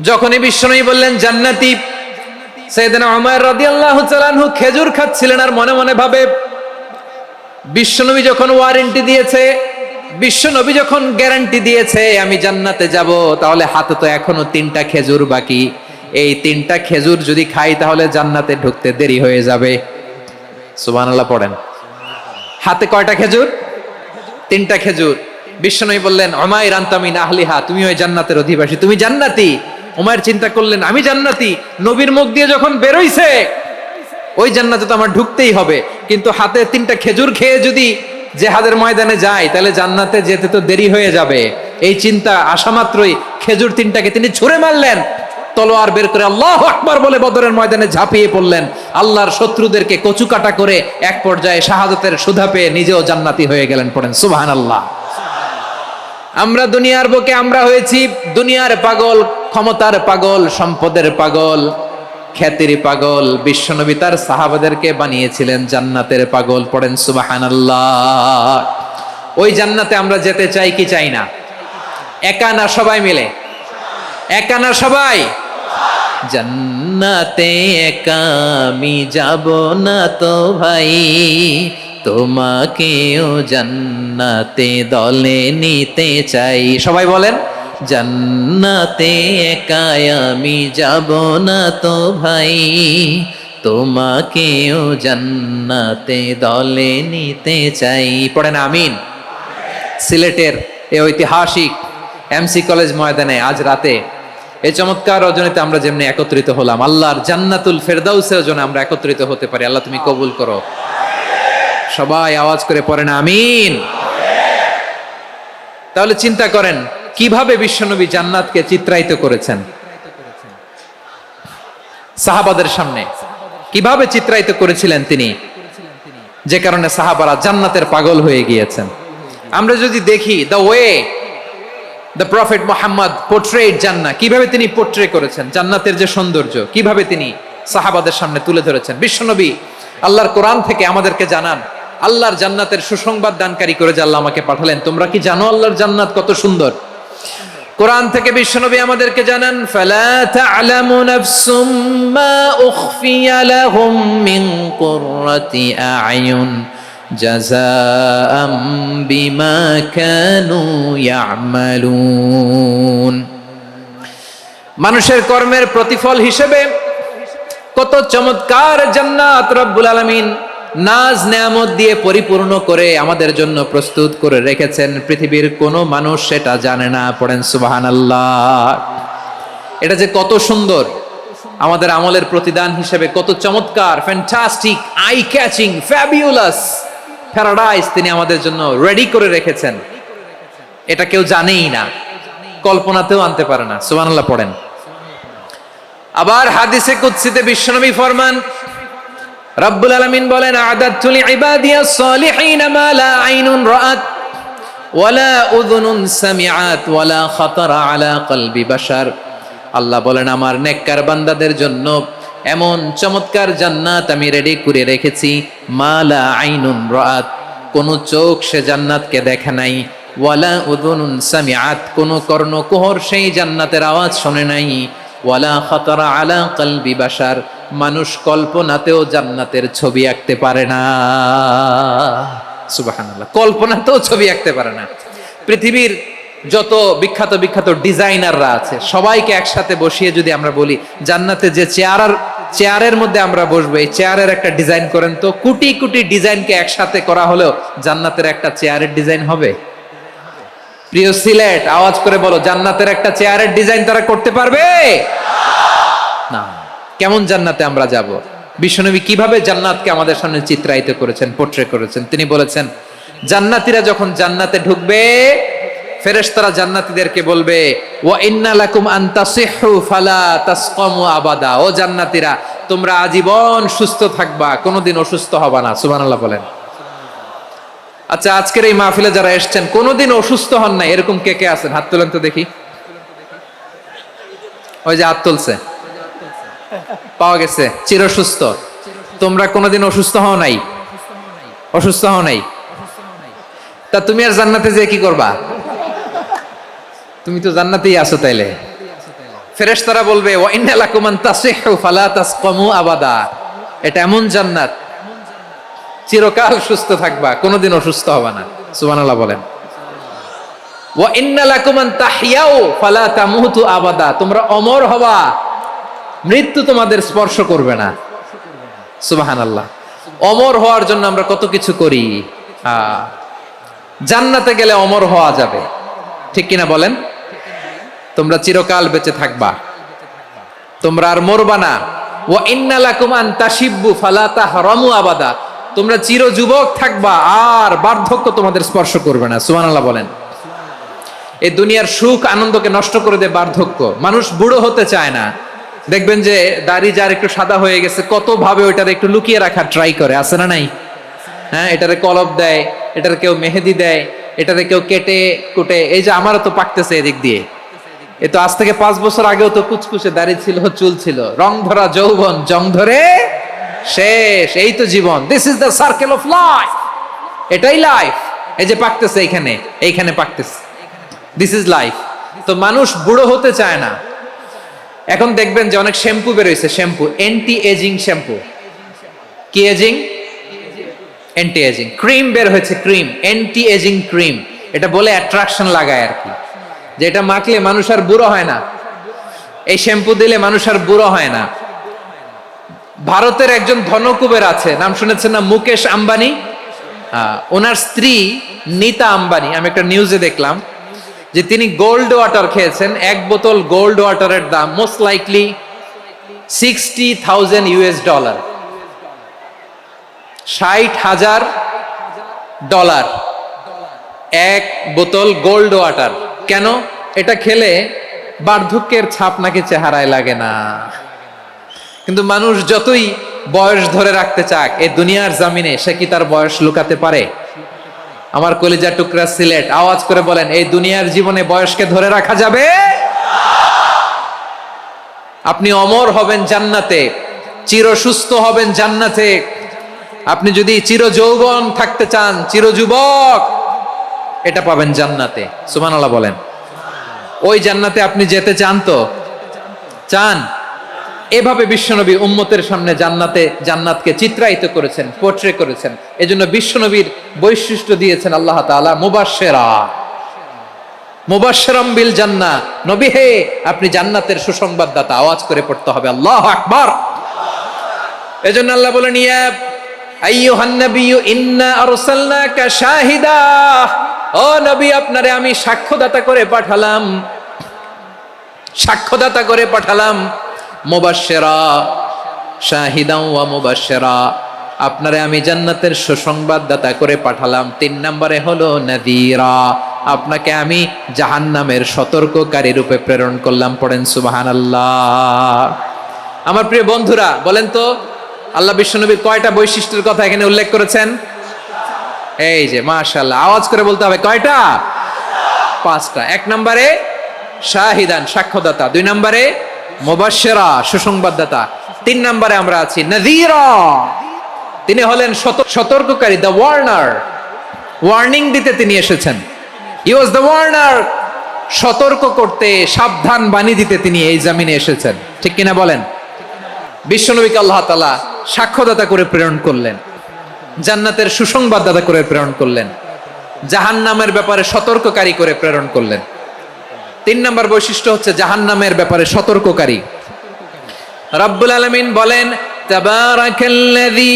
যখনই বিশ্বনবী বললেন জান্নাতি, সাইয়েদনা উমর রাদিয়াল্লাহু তাআলা আনহু খেজুর খাচ্ছিলেন আর মনে মনে ভাবে, বিশ্বনবী যখন ওয়ারেন্টি দিয়েছে, বিশ্বনবী যখন গ্যারান্টি দিয়েছে আমি জান্নাতে যাব, তাহলে হাতে তো এখনো 3টা খেজুর বাকি। এই 3টা খেজুর যদি খাই তাহলে জান্নাতে ঢুকতে দেরি হয়ে যাবে। সুবহানাল্লাহ পড়েন। হাতে কয়টা খেজুর? 3টা খেজুর। বিশ্বনবী বললেন, উমাইর আনতা মিন আহলিহা, তুমি ওই জান্নাতের অধিবাসী, তুমি জান্নাতি। উমাইর চিন্তা করলেন, আমি জান্নাতি, নবীর মুখ দিয়ে যখন বেরোইছে ওই জান্নাতে তো আমার ঢুকতেই হবে, কিন্তু হাতে 3টা খেজুর খেয়ে যদি জিহাদের ময়দানে যাই তাহলে জান্নাতে যেতে তো দেরি হয়ে যাবে। এই চিন্তা আসা মাত্রই খেজুর 3টাকে তিনি ছুঁড়ে মারলেন, তলোয়ার বের করে আল্লাহু আকবার বলে বদরের ময়দানে ঝাঁপিয়ে পড়লেন। আল্লাহর শত্রুদেরকে কচুকাটা করে এক পর্যায়ে শাহাদাতের সুধা পেয়ে নিজেও জান্নাতি হয়ে গেলেন। পড়েন সুবহানাল্লাহ। আমরা দুনিয়ার বুকে আমরা হয়েছি দুনিয়ার পাগল, ক্ষমতার পাগল, সম্পদের পাগল, খ্যাতির পাগল। বিশ্বনবী তার সাহাবাদেরকে বানিয়েছিলেন জান্নাতের পাগল। পড়েন সুবহানাল্লাহ। ওই জান্নাতে আমরা যেতে চাই কি চাই না? একা না সবাই মিলে? একা না সবাই? জান্নাতে একা আমি যাব না তো ভাই, তোমাকেও জান্নাতে দলে নিতে চাই। সবাই বলেন, জান্নাতে একা আমি যাব না তো ভাই, তোমাকেও জান্নাতে দলে নিতে চাই। পড়েন আমিন। সিলেটের এই ঐতিহাসিক এমসি কলেজ ময়দানে আজ রাতে এই চমৎকার রজনীতে আমরা যেমনি একত্রিত হলাম, আল্লাহর জান্নাতুল ফেরদাউসের জন্য আমরা একত্রিত হতে পারি। আল্লাহ তুমি কবুল করো। সবাই আওয়াজ করে পড়েন আমিন। তাহলে চিন্তা করেন কিভাবে বিশ্বনবী জান্নাতকে চিত্রায়িত করেছেন সাহাবাদের সামনে, কিভাবে চিত্রায়িত করেছিলেন তিনি, যে কারণে সাহাবারা জান্নাতের পাগল হয়ে গিয়েছেন। আমরা যদি দেখি the way the prophet Muhammad portrait জান্নাত, কিভাবে তিনি পোর্ট্রে করেছেন জান্নাতের যে সৌন্দর্য, কিভাবে তিনি সাহাবাদের সামনে তুলে ধরেছেন। বিশ্বনবী আল্লাহর কোরআন থেকে আমাদেরকে জানান, আল্লাহর জান্নাতের সুসংবাদ দানকারী করে যে আল্লাহ আমাকে পাঠালেন। তোমরা কি জানো আল্লাহর জান্নাত কত সুন্দর? কোরআন থেকে বিশ্বনবী আমাদেরকে জানান, ফালা তা'লামু নাফসুম মা উখফিয়া লাহুম মিন কুররাতি আ'য়ুন জাযাআম বিমা কানু ইয়া'মালুন। মানুষের কর্মের প্রতিফল হিসেবে কত চমৎকার জান্নাত রব্বুল আলামিন নাজ নেয়ামত দিয়ে পরিপূর্ণ করে আমাদের জন্য প্রস্তুত করে রেখেছেন। পৃথিবীর কোনো মানুষ সেটা জানে না। পড়েন সুবহানাল্লাহ। এটা যে কত সুন্দর, আমাদের আমলের প্রতিদান হিসেবে কত চমৎকার, fantastic, eye catching, fabulous paradise তিনি আমাদের জন্য রেডি করে রেখেছেন। এটা কেউ জানেই না, কল্পনাতেও আনতে পারে না। সুবহানাল্লাহ পড়েন। আবার হাদিসে কুদসিতে বিশ্বনবী ফরমান, রব্বুল আলামিন বলেন, আ'দাতু লিইবাদিয়াস সালিহিন মা লা আইনুন রাআত ওয়ালা উযুনুন সামিআত ওয়ালা খাতারা আলা কলবি বাশার। আল্লাহ বলেন, আমার নেককার বান্দাদের জন্য এমন চমৎকার জান্নাত আমি রেডি করে রেখেছি, মা লা আইনুন রাআত, কোন চোখ সে জান্নাতকে দেখে নাই, ওয়ালা উযুনুন সামিআত, কোন কর্ণকুহর সেই জান্নাতের আওয়াজ শোনে নাই, ওয়ালা খাতারা আলা কলবি বাশার, মানুষ কল্পনাতেও জান্নাতের ছবি আঁকতে পারে না। সুবহানাল্লাহ, কল্পনাতেও ছবি আঁকতে পারে না। পৃথিবীর যত বিখ্যাত বিখ্যাত ডিজাইনাররা আছে সবাইকে একসাথে বসিয়ে যদি আমরা বলি জান্নাতে যে চেয়ারের মধ্যে আমরা বসবো, এই চেয়ারের একটা ডিজাইন করেন তো, কোটি কোটি ডিজাইনকে একসাথে করা হলেও জান্নাতের একটা চেয়ারের ডিজাইন হবে? প্রিয় সিলেট, আওয়াজ করে বলো, জান্নাতের একটা চেয়ারের ডিজাইন তারা করতে পারবে না। কেমন জান্নাতে আমরা যাব? বিশ্বনবী কিভাবে জান্নাতকে আমাদের সামনে চিত্রায়িত করেছেন, পোট্রে করেছেন। তিনি বলেছেন, জান্নাতীরা যখন জান্নাতে ঢুকবে, ফেরেশতারা জান্নাতীদেরকে বলবে, ওয়া ইন্না লাকুম আন তাসিহু ফালা তাসকামু আবাদা। ও জান্নাতীরা, তোমরা আজীবন সুস্থ থাকবা, কোনোদিন অসুস্থ হবা না। সুবহানাল্লাহ বলেন। আচ্ছা, আজকের এই মাহফিলে যারা এসেছেন কোনোদিন অসুস্থ হন না, এরকম কে কে আছেন? হাত তোলেন তো দেখি। ওই যে হাত তুলছে, পাওয়া গেছে, চিরসুস্থ। তোমরা কোনোদিন অসুস্থ হও নাই? অসুস্থ হও নাই? তা তুমি আর জান্নাতে যে কি করবা? তুমি তো জান্নাতেই আছো তাইলে। ফেরেশতারা বলবে, ওয়া ইন্না লাকুম আন তাসিহু ফালা তাসকামু আবাদা। এটা এমন জান্নাত, চিরকাল সুস্থ থাকবা, কোনোদিন অসুস্থ হবে না। সুবহানাল্লাহ বলেন। ওয়া ইন্না লাকুম আন তাহইয়াউ ফালা তামুতু আবাদা। তোমরা অমর হবা, মৃত্যু তোমাদের স্পর্শ করবে না। সুবহানাল্লাহ। অমর হওয়ার জন্য আমরা কত কিছু করি। জান্নাতে গেলে অমর হওয়া যাবে, ঠিক কিনা বলেন? তোমরা চিরকাল বেঁচে থাকবা, তোমরা আর মরবা না। ওয়া ইন্না লাকুম আন তাশিব্বু ফালা তাহরামু আবাদা। তোমরা চির যুবক থাকবা, আর বার্ধক্য তোমাদের স্পর্শ করবে না। সুবহানাল্লাহ বলেন। এই দুনিয়ার সুখ আনন্দকে নষ্ট করে দেয় বার্ধক্য। মানুষ বুড়ো হতে চায় না। দেখবেন যে দাড়ি যার একটু সাদা হয়ে গেছে, কত ভাবে ওইটারে একটু লুকিয়ে রাখার ট্রাই করে, আছে না নাই? হ্যাঁ, এটারে কলপ দেয়, এটারে কেউ মেহেদি দেয়, এটারে কেউ কেটে কুটে। এই যে আমারও তো পাকতেছে এদিক দিয়ে, এ তো আজ থেকে 5 বছর আগেও তো কুচকুচে দাড়ি ছিল, চুল ছিল, রং ধরা যৌবন, জং ধরে শেষ। এই তো জীবন। This is the circle of life. এটাই লাইফ। এই যে পাকতেছে এইখানে, এইখানে পাকতেছে, দিস ইজ লাইফ। তো মানুষ বুড়ো হতে চায় না। এখন দেখবেন যে অনেক শ্যাম্পু বেরোইছে, শ্যাম্পু, অ্যান্টি এজিং শ্যাম্পু। কি এজিং? Anti aging. ক্রিম বের হয়েছে, ক্রিম, অ্যান্টি এজিং ক্রিম। এটা বলে অ্যাট্রাকশন লাগায় আর কি, যে এটা মাখলে মানুষ আর বুড়ো হয় না, এই শ্যাম্পু দিলে মানুষ আর বুড়ো হয় না। ভারতের একজন ধনকুবের আছে, নাম শুনেছেন না? মুকেশ আম্বানি। ওনার স্ত্রী নীতা আম্বানি, আমি একটা নিউজে দেখলাম যে তিনি গোল্ড ওয়াটার খেয়েছেন। 1 বোতল গোল্ড ওয়াটারের দাম মোস্ট লাইকলি $60,000 $60,000 1 বোতল গোল্ড ওয়াটার। কেন? এটা খেলে বার্ধক্যের ছাপ নাকি চেহারায় লাগে না। কিন্তু মানুষ যতই বয়স ধরে রাখতে চাক এই দুনিয়ার জামিনে, সে কি তার বয়স লুকাতে পারে? আমার কলিজা টুকরা সিলেট, আওয়াজ করে বলেন, এই দুনিয়ার জীবনে বয়সকে ধরে রাখা যাবে? আপনি অমর হবেন জান্নাতে, চির সুস্থ হবেন জান্নাতে। আপনি যদি চির যৌবন থাকতে চান, চির যুবক, এটা পাবেন জান্নাতে। সুবহানাল্লাহ বলেন। ওই জান্নাতে আপনি যেতে চান তো? চান? এভাবে বিশ্বনবী উম্মতের সামনে জান্নাতকে চিত্রায়িত করেছেন, পোট্রে করেছেন। এজন্য বিশ্বনবীর বৈশিষ্ট্য দিয়েছেন আল্লাহ তাআলা মুবাশশিরাম বিল জান্নাহ। নবী হে, আপনি জান্নাতের সুসংবাদদাতা। আওয়াজ করে পড়তে হবে আল্লাহু আকবার। এজন্য আল্লাহ বলেন, ইয়া আইয়ুহান নাবিয়্যু ইন্না আরসালনাকা শাহিদা। ও নবী, আপনারে আমি সাক্ষ্যদাতা করে পাঠালাম, সাক্ষ্যদাতা করে পাঠালাম। মুবাশশিরা, শাহিদান ওয়া মুবাশশিরা, আপনারে আমি জান্নাতের সুসংবাদদাতা করে পাঠালাম। 3 নম্বরে হলো নাযীরা, আপনাকে আমি জাহান্নামের সতর্ককারী রূপে প্রেরণ করলাম। পড়েন সুবহানাল্লাহ। আমার প্রিয় বন্ধুরা, বলেন তো আল্লাহ বিশ্বনবীর কয়টা বৈশিষ্ট্যের কথা এখানে উল্লেখ করেছেন? এই যে মাশাআল্লাহ, আওয়াজ করে বলতে হবে, কয়টা? 5টা। 1 নম্বরে শাহিদান, সাক্ষ্যদাতা। 2 নম্বরে মুবাশশিরা, সুসংবাদদাতা। 3 নম্বরে আমরা আছি নাযীরা, তিনি হলেন সতর্ককারী, দ্য ওয়ার্নার। ওয়ার্নিং দিতে তিনি এসেছেন। হি ওয়াজ দ্য ওয়ার্নার, সতর্ক করতে, সাবধান বাণী দিতে তিনি এই জমিনে এসেছেন। ঠিক কিনা বলেন? বিশ্বনবীকে আল্লাহ তাআলা সাক্ষ্যদাতা করে প্রেরণ করলেন, জান্নাতের সুসংবাদদাতা করে প্রেরণ করলেন, জাহান্নামের ব্যাপারে সতর্ককারী করে প্রেরণ করলেন। 3 নম্বর বৈশিষ্ট্য হচ্ছে জাহান্নামের ব্যাপারে সতর্ককারী। রব্বুল আলামিন বলেন, তাবারাকাল্লাযী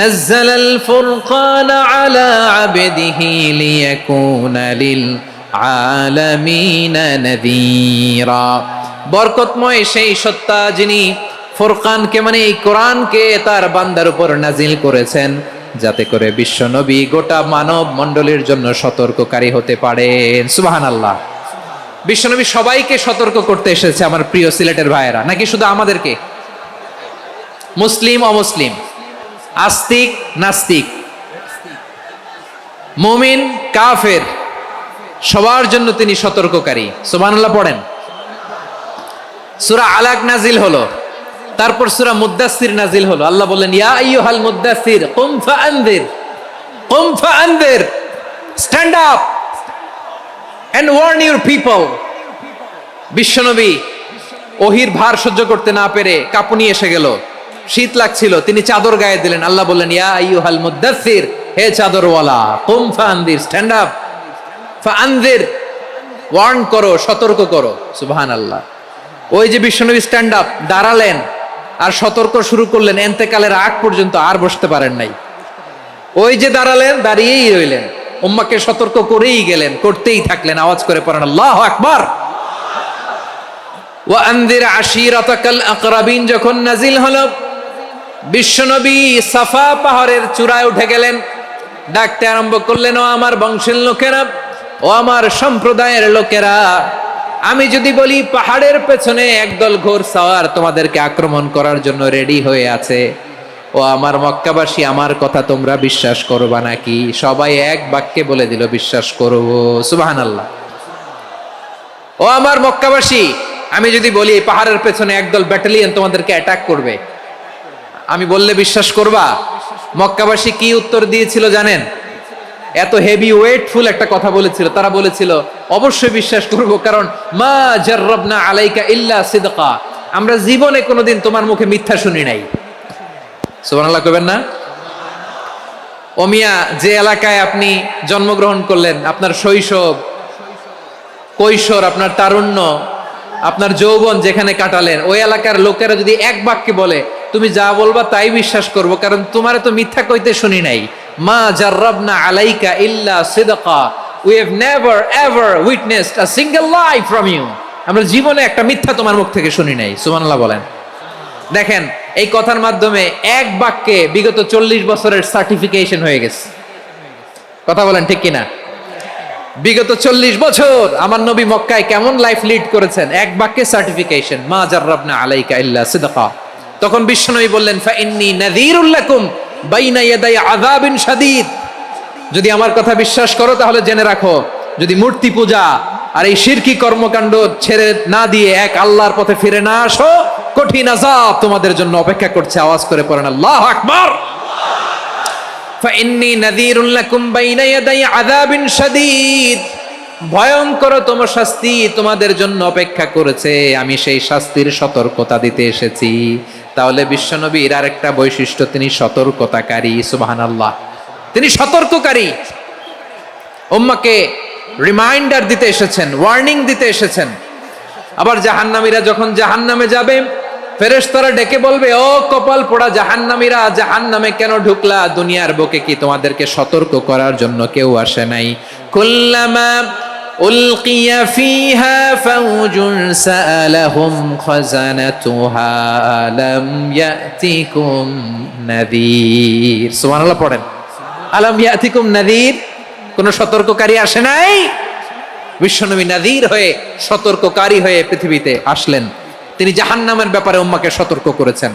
নাযালাল ফুরকানা আলা আবদিহি লিয়াকুনা লিল আলামিনা নাযীরা। বরকতময় সেই সত্তা যিনি ফুরকানকে মানে এই কোরআনকে তার বান্দার উপর নাজিল করেছেন, যাতে করে বিশ্ব নবী গোটা মানব মণ্ডলীর জন্য সতর্ককারী হতে পারেন। সুবহানাল্লাহ। বিশ্বনবী সবাইকে সতর্ক করতে এসেছে আমার প্রিয় সিলেটের ভাইয়েরা, নাকি শুধু আমাদেরকে? মুসলিম অমুসলিম, আস্তিক নাস্তিক, মুমিন কাফের, সবার জন্য তিনি সতর্ককারী। সুবহানাল্লাহ পড়েন। সূরা আলাক নাজিল হলো, তারপর সূরা মুদ্দাসসির নাজিল হলো। আল্লাহ বললেন, ইয়া আইয়ুহাল মুদ্দাসসির কুম ফাআনযির, কুম ফাআনযির, stand up and warn your people. বিশ্বনবী ওহির ভার সহ্য করতে না পেরে কাঁপুনি এসে গেল, শীত লাগছিল, তিনি চাদর গায়ে দিলেন। আল্লাহ বললেন, ইয়া আইয়ুহাল মুদ্দাসসির, হে চাদরওয়ালা, কুম ফাআনযির, স্ট্যান্ড আপ, ফাআনযির, ওয়ার্ন করো, সতর্ক করো। সুবহানাল্লাহ। ওই যে বিশ্বনবী স্ট্যান্ড আপ, দাঁড়ালেন আর সতর্ক শুরু করলেন, এন্তেকালের আগ পর্যন্ত আর বসতে পারেন নাই। ওই যে দাঁড়ালেন, দাঁড়িয়েই রইলেন, উম্মাকে সতর্ক করেই গেলেন, করতেই থাকলেন। আওয়াজ করে পড়েন আল্লাহু আকবার। ওয়া আনযির আশীরাতাকাল আকরাবিন যখন নাজিল হলো, বিশ্বনবী সাফা পাহাড়ের চূড়ায় উঠে গেলেন, ডাকতে আরম্ভ করলেন, ও আমার বংশের লোকেরা, ও আমার সম্প্রদায়ের লোকেরা, আমি যদি বলি পাহাড়ের পেছনে একদল ঘোড়সাওয়ার তোমাদেরকে আক্রমণ করার জন্য রেডি হয়ে আছে, ও আমার মক্কাবাসী, আমার কথা তোমরা বিশ্বাস করবা নাকি? সবাই এক বাক্যে বলে দিল, বিশ্বাস করব। সুবহানাল্লাহ। ও আমার মক্কাবাসী, আমি যদি বলি এই পাহাড়ের পেছনে একদল ব্যাটালিয়ন তোমাদেরকে অ্যাটাক করবে, আমি বললে বিশ্বাস করবা? মক্কাবাসী কি উত্তর দিয়েছিল জানেন? এত হেভি ওয়েটফুল একটা কথা বলেছিল। তারা বলেছিল, অবশ্যই বিশ্বাস করব, কারণ মা জাররাবনা আলাইকা ইল্লা সিদকা, আমরা জীবনে কোনোদিন তোমার মুখে মিথ্যা শুনি নাই। সুবহানাল্লাহ কইবেন না? ও মিয়া, যে এলাকায় আপনি জন্মগ্রহণ করলেন, আপনার শৈশব, কৈশোর, আপনার তারুণ্য, আপনার যৌবন যেখানে কাটালেন, ওই এলাকার লোকেরা যদি এক বাক্যে বলে তুমি যা বলবা তাই বিশ্বাস করব, কারণ তোমারে তো মিথ্যা কইতে শুনি নাই। মা জাররাবনা আলাইকা ইল্লা সিদকা, we have never ever witnessed a single lie from you, আমরা জীবনে একটা মিথ্যা তোমার মুখ থেকে শুনি নাই। সুবহানাল্লাহ বলেন। দেখেন, এই কথার মাধ্যমে এক বাক্যে বিগত 40 বছরের সার্টিফিকেশন হয়ে গেছে। কথা বলেন ঠিক কিনা? বিগত 40 বছর আমার নবী মক্কায় কেমন লাইফ লিড করেছেন, এক বাক্যে সার্টিফিকেশন, মা জাররাবনা আলাইকা ইল্লা সিদকা। তখন বিশ্বনবী বললেন, ফাইন্নী নাযীরুল লাকুম বাইনা ইয়াদাই আযাবিন শাদীদ, যদি আমার কথা বিশ্বাস করো তাহলে জেনে রাখো, যদি মূর্তি পূজা আর এই শিরকি কর্মকাণ্ড ছেড়ে না দিয়ে এক আল্লাহর পথে ফিরে না আসো, কঠিন আযাব তোমাদের জন্য অপেক্ষা করছে। আওয়াজ করে পড়েন আল্লাহু আকবার। ফাইন্নী নাযীরুল লাকুম বাইনা ইয়াদাই আযাবিন শাদীদ, ভয়ঙ্কর তম শাস্তি তোমাদের জন্য অপেক্ষা করেছে, আমি সেই শাস্তির সতর্কতা দিতে এসেছি। তাহলে বিশ্বনবীর আরেকটা বৈশিষ্ট্য, তিনি সতর্কতাকারী। সুবহানাল্লাহ। তিনি সতর্ককারী, উম্মাকে রিমাইন্ডার দিতে এসেছেন, ওয়ার্নিং দিতে এসেছেন। আবার জাহান্নামীরা যখন জাহান্নামে যাবে, ফেরেশতারা ডেকে বলবে, ও কপাল পোড়া জাহান্নামীরা, জাহান্নামে কেন ঢুকলা? দুনিয়ার বুকে কি তোমাদেরকে সতর্ক করার জন্য কেউ আসে নাই? কুল্লামা উলকিয়া ফিহা ফাউজুন সাআলাহুম খাযানাতুহা আলাম ইয়াতিকুম নাযীর। সুবহানাল্লাহ পড়েন। আলাম ইয়াতিকুম নাযীর, কোন সতর্ককারী আসে নাই? বিশ্বনবী নাযীর হয়ে, সতর্ককারী হয়ে পৃথিবীতে আসলেন। তিনি জাহান্নামের ব্যাপারে উম্মাকে সতর্ক করেছেন।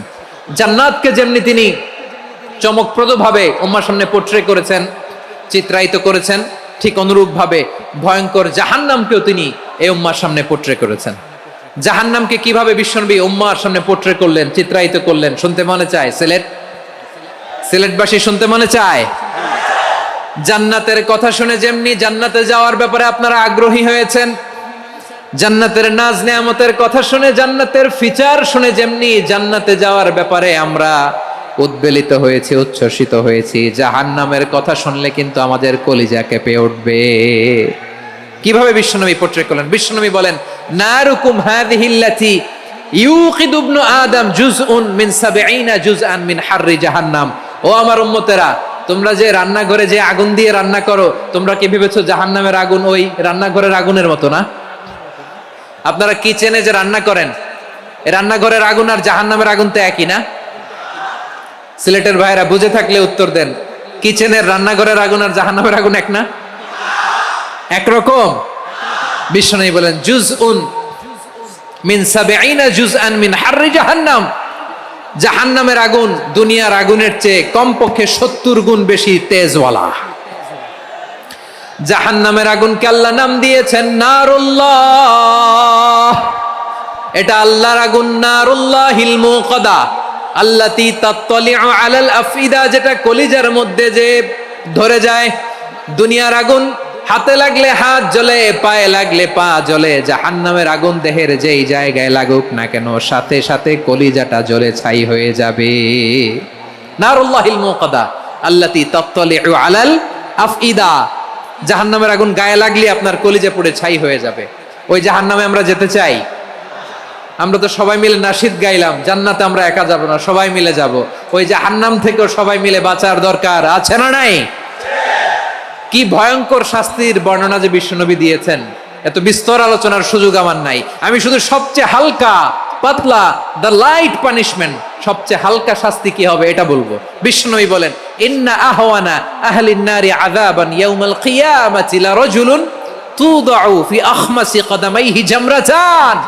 জান্নাতকে যেমনি তিনি চমকপ্রদভাবে উম্মার সামনে পোট্রে করেছেন, চিত্রায়িত করেছেন, ঠিক অনুরূপভাবে ভয়ঙ্কর জাহান্নামকেও তিনি এই উম্মার সামনে পোট্রে করেছেন। জাহান্নামকে কিভাবে বিশ্বনবী উম্মার সামনে পোট্রে করলেন, চিত্রায়িত করলেন, শুনতে মনে চায়? সিলেটবাসী শুনতে মনে চায়? জান্নাতের কথা শুনে যেমনি জান্নাতে যাওয়ার ব্যাপারে আপনারা আগ্রহী হয়েছেন, জান্নাতের নাজ নেয়ামতের কথা শুনে, জান্নাতের ফিচার শুনে যেমনি জান্নাতে যাওয়ার ব্যাপারে আমরা উদ্বেলিত হয়েছি, উচ্ছ্বসিত হয়েছি, জাহান্নামের কথা শুনলে কিন্তু আমাদের কলিজা কেঁপে উঠবে। কিভাবে বিশ্বনবী পোর্ট্রেট করলেন? বিশ্বনবী বলেন, নারুকুম হাযিহিল্লাতী ইউকিদু ইবনু আদম জুজউন মিন ৭০ জুজআন মিন হাররি জাহান্নাম। ও আমার উম্মতেরা, তোমরা যে রান্নাঘরে যে আগুন দিয়ে রান্না করো, তোমরা কি ভেবেছো জাহান্নামের আগুন ওই রান্নাঘরের আগুনের মতো না? আপনারা কিচেনে যে রান্না করেন, এই রান্নাঘরের আগুন আর জাহান্নামের আগুন তো একই না? সিলেটের ভাইরা বুঝে থাকলে উত্তর দেন, কিচেনের রান্নাঘরের আগুন আর জাহান্নামের আগুন এক না? একরকম? বিশ্বনবী বলেন, জুজউন মিন ৭০ জুজআন মিন হাররি জাহান্নাম। জাহান্নামের আগুন দুনিয়ার আগুনের চেয়ে কমপক্ষে ৭০ গুণ বেশি তেজওয়ালা। জাহান্নামের আগুনকে আল্লাহ নাম দিয়েছেন নারুল্লাহ। এটা আল্লাহর আগুন, নারুল্লাহিল মুকাদা আল্লাতী তাত্তালিউ আলাল আফইদা, যেটা কলিজার মধ্যে যে ধরে যায়। দুনিয়ার আগুন হাতে লাগলে হাত জ্বলে, পায়ে লাগলে পা জ্বলে। জাহান্নামের আগুন দেহের যেই জায়গায় লাগুক না কেন, সাথে সাথে কলিজাটা জ্বলে ছাই হয়ে যাবে। নারুল্লাহিল মুকাদা আল্লাতী তাত্তালিউ আলাল আফইদা। জাহান্নামের আগুন গায়ে লাগলে আপনার কলিজা পুড়ে ছাই হয়ে যাবে। ওই জাহান্নামে আমরা যেতে চাই? আমরা তো সবাই মিলে নাশিদ গাইলাম, জান্নাতে আমরা একা যাব না, সবাই মিলে যাব। ওই জাহান্নাম থেকেও সবাই মিলে বাঁচার দরকার আছে না নাই? কি ভয়ঙ্কর শাস্তির বর্ণনা যে বিশ্বনবী দিয়েছেন, এত বিস্তর আলোচনার সুযোগ আমার নাই। আমি শুধু সবচেয়ে হালকা পাতলা, দ্য লাইট পানিশমেন্ট, সবচেয়ে হালকা শাস্তি কি হবে এটা বলবো। বিশ্বনবী বলেন, ইন্না আহওয়ানা আহলিন নারি আযাবান ইয়াউমাল কিয়ামাতি লারাজুলুন তুদাউ ফি আখমাসি কদামাইহি জামরাতান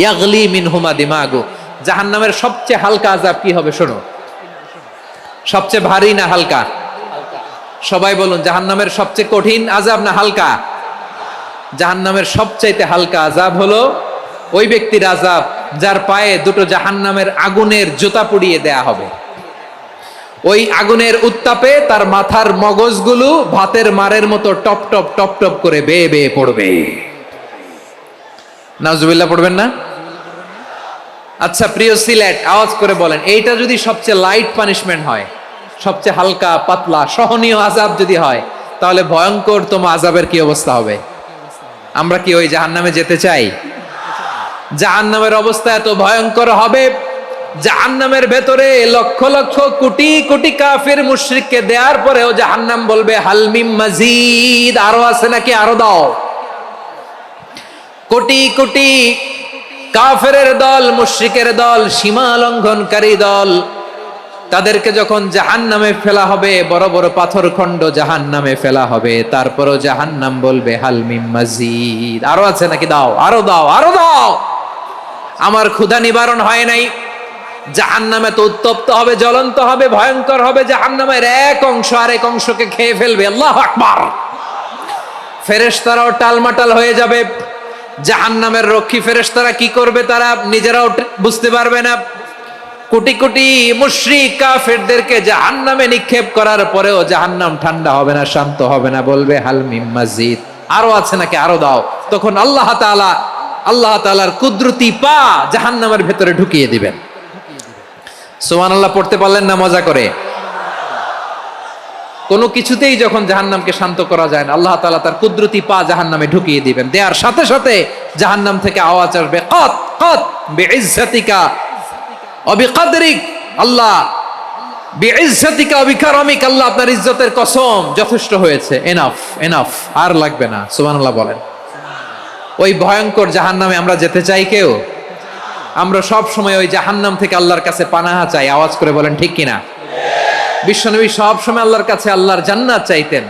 ইয়াগলি মিনহুমা দিমাগু। জাহান্নামের সবচেয়ে হালকা আযাব কি হবে শোনো। সবচেয়ে ভারী না হালকা? সবাই বলুন, জাহান্নামের সবচেয়ে কঠিন আযাব না হালকা? জাহান্নামের সবচাইতে হালকা আযাব হলো ওই ব্যক্তির আযাব যার পায়ে দুটো জাহান্নামের আগুনের জুতা পুড়িয়ে দেয়া হবে। ওই আগুনের উত্তাপে তার মাথার মগজগুলো ভাতের মারের মতো টপ টপ টপ টপ করে বেয়ে বেয়ে পড়বে। নাউজুবিল্লাহ পড়বেন না? আচ্ছা প্রিয় সিলেট, আওয়াজ করে বলেন, এইটা যদি সবচেয়ে লাইট পানিশমেন্ট হয়, সবচেয়ে হালকা পাতলা সহনীয় আযাব যদি হয়, তাহলে ভয়ঙ্করতম আযাবের কি অবস্থা হবে? আমরা কি ওই জাহান্নামে যেতে চাই? জাহান্নামের অবস্থা এত ভয়ঙ্কর হবে, জাহান্নামের ভেতরে লক্ষ লক্ষ কোটি কোটি কাফির মুশরিককে দেওয়ার পরেও জাহান্নাম বলবে হালমিম মাজিদ, আরো আছে নাকি, আরো দাও। কোটি কোটি কাফেরের দল, মুশরিকের দল, সীমা লঙ্ঘনকারী দল, তাদেরকে যখন জাহান্নামে ফেলা হবে, বড় বড় পাথর খণ্ড জাহান্নামে ফেলা হবে, তারপরও জাহান্নাম বলবে হালমিম মাজিদ, আরো আছে নাকি, দাও, আরো দাও, আরো দাও। আমার ক্ষুধা নিবারণ হয় নাই। জাহান্নামে তো উত্তপ্ত হবে, জ্বলন্ত হবে, ভয়ঙ্কর হবে। জাহান্নামের এক অংশ আরেক অংশকে খেয়ে ফেলবে। আল্লাহু আকবার। ফেরেশতারাও টালমাটাল হয়ে যাবে। জাহান্নামের রক্ষী ফেরেশতারা কি করবে তারা নিজেরাও বুঝতে পারবে না। কোটি কোটি মুশরিক কাফেরদেরকে জাহান্নামে নিক্ষেপ করার পরেও জাহান্নাম ঠান্ডা হবে না, শান্ত হবে না, বলবে হাল মিম মাজিদ, আরো আছে নাকি, আরো দাও। তখন আল্লাহ তাআলার কুদরতি পা জাহান্নামের ভেতরে ঢুকিয়ে দিবেন। সুবহানাল্লাহ পড়তে পারলেন না মজা করে? কোনো কিছুতেই যখন জাহান্নামকে শান্ত করা যায় না, আল্লাহ তাআলা তার কুদরতি পা জাহান্নামে ঢুকিয়ে দিবেন। দেওয়ার সাথে সাথে জাহান্নাম থেকে আওয়াজ আসবে, কাত কাত বিইজ্জাতিকা ওয়া বিকদরিক, আল্লাহ বিইজ্জাতিকা ওয়া বিকারামিক, আল্লাহ আপনার ইজ্জতের কসম, যথেষ্ট হয়েছে, এনাফ এনাফ, আর লাগবে না। সুবহানাল্লাহ বলেন। ওই ভয়ঙ্কর জাহান্নামে আমরা যেতে চাই কেউ? আমরা সব সময় ওই জাহান্নাম থেকে আল্লাহর কাছে পানাহা চাই। আওয়াজ করে বলেন ঠিক কিনা? বিশ্বনবী সব সময় আল্লাহর কাছে আল্লাহর জান্নাত চাইতেন,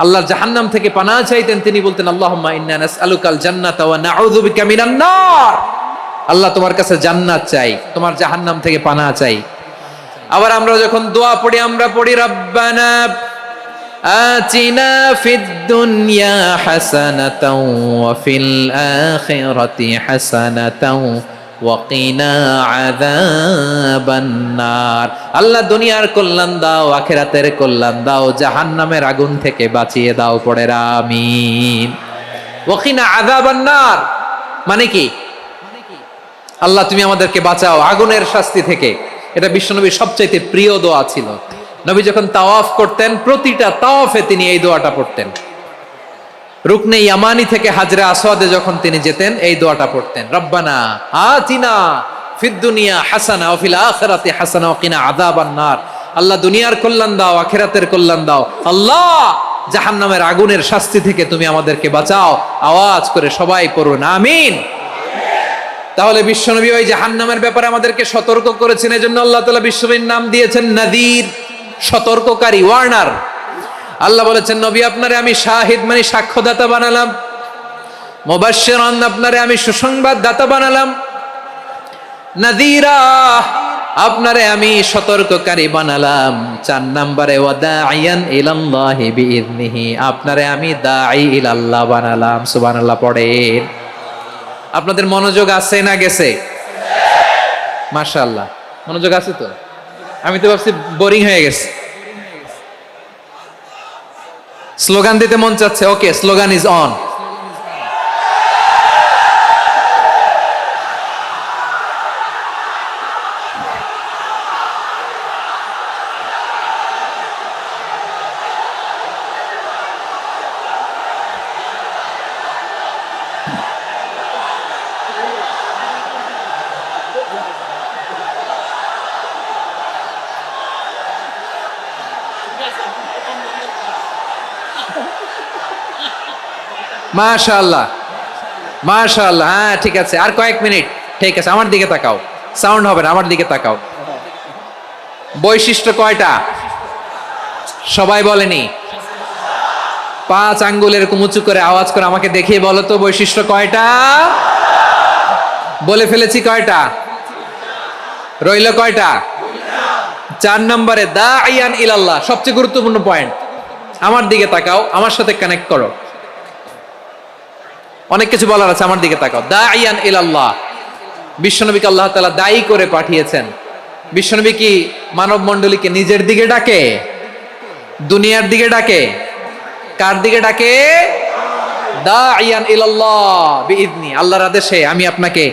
আল্লাহর জাহান্নাম থেকে পানাহা চাইতেন। তিনি বলতেন, আল্লাহুম্মা ইন্না নাসআলুকাল জান্নাতা ওয়া নাউযু বিকা মিনান নার। আল্লাহ তোমার কাছে জান্নাত চাই, তোমার জাহান্নাম থেকে পানাহা চাই। আবার আমরা যখন দোয়া পড়ি, আমরা পড়ি রব্বানা আতিনা ফিদ দুনিয়া হাসানাতাও ওয়া ফিল আখিরাতি হাসানাতাও ওয়া কিনা আযাবান নার। আল্লাহ দুনিয়ার কল্যাণ দাও, আখিরাতের কল্যাণ দাও, জাহান্নামের আগুন থেকে বাঁচিয়ে দাও, পড়ে আমিন। ওয়া কিনা আযাবান নার। মানে কি? আল্লাহ তুমি আমাদেরকে বাঁচাও আগুনের শাস্তি থেকে। এটা বিশ্বনবীর সবচাইতে প্রিয় দোয়া ছিল। নবী যখন তাওয়াফ করতেন, প্রতিটা তাওয়াফে তিনি এই দোয়াটা পড়তেন। রুকনে ইয়ামানি থেকে হাজরে আসওয়াদে যখন তিনি যেতেন, এই দোয়াটা পড়তেন, রব্বানা আতিনা ফিদ দুনিয়া হাসানা ওয়া ফিল আখিরাতি হাসানা ওয়া কিনা আযাবান নার। আল্লাহ দুনিয়ার কল্যাণ দাও, আখিরাতের কল্যাণ দাও। আল্লাহ জাহান্নামের আগুনের শাস্তি থেকে তুমি আমাদেরকে বাঁচাও। আওয়াজ করে সবাই পড়ুন আমিন। তাহলে বিশ্বনবী ওই জাহান্নামের ব্যাপারে আমাদেরকে সতর্ক করেছেন, এজন্য আল্লাহ তাআলা বিশ্বনবীর নাম দিয়েছেন নাযীর, সতর্ককারী, ওয়ার্নার। আল্লাহ বলেছেন নবী আপনারে আমি শাহিদ মানে সাক্ষ্যদাতা বানালাম, মুবাশশিরান আপনারে আমি সুসংবাদ দাতা বানালাম, নাযীরা আপনারে আমি সতর্ককারী বানালাম। 4 নম্বরে ওয়াদাইয়ান ইলাল্লাহি বিইذনিহি, আপনারে আমি দাঈ ইলাল্লাহ বানালাম। সুবহানাল্লাহ পড়েন। আপনাদের মনোযোগ আছে না গেছে? মাশাআল্লাহ মনোযোগ আছে তো। আমি তো ভাবছি বোরিং হয়ে গেছে। স্লোগান দিতে মন চাচ্ছে। ওকে, স্লোগান ইজ অন। মাশাআল্লাহ মাশাআল্লাহ, হ্যাঁ ঠিক আছে, আর কয়েক মিনিট। ঠিক আছে, আমার দিকে তাকাও, সাউন্ড হবে না, আমার দিকে তাকাও। বৈশিষ্ট্য কয়টা? সবাই বলেনি? 5 আঙ্গুল এরকম উঁচু করে আওয়াজ করে আমাকে দেখিয়ে বলো তো বৈশিষ্ট্য কয়টা? বলে ফেলেছি কয়টা? রইল কয়টা? 4 নম্বরে দাঈয়ান ইলাল্লাহ, সবচেয়ে গুরুত্বপূর্ণ পয়েন্ট। আমার দিকে তাকাও, আমার সাথে কানেক্ট করো। অনেক কিছু বলার আছে, আমার দিকে তাকাও। দাঈয়ান ইলাল্লাহ, বিশ্বনবীকে আল্লাহ তাআলা দায়ী করে পাঠিয়েছেন। বিশ্বনবী কি মানব মণ্ডলীকে নিজের দিকে ডাকে? দুনিয়ার দিকে ডাকে? কার দিকে ডাকে? দাঈয়ান ইলাল্লাহ বিইذনি, আল্লাহর আদেশে আমি আপনাকে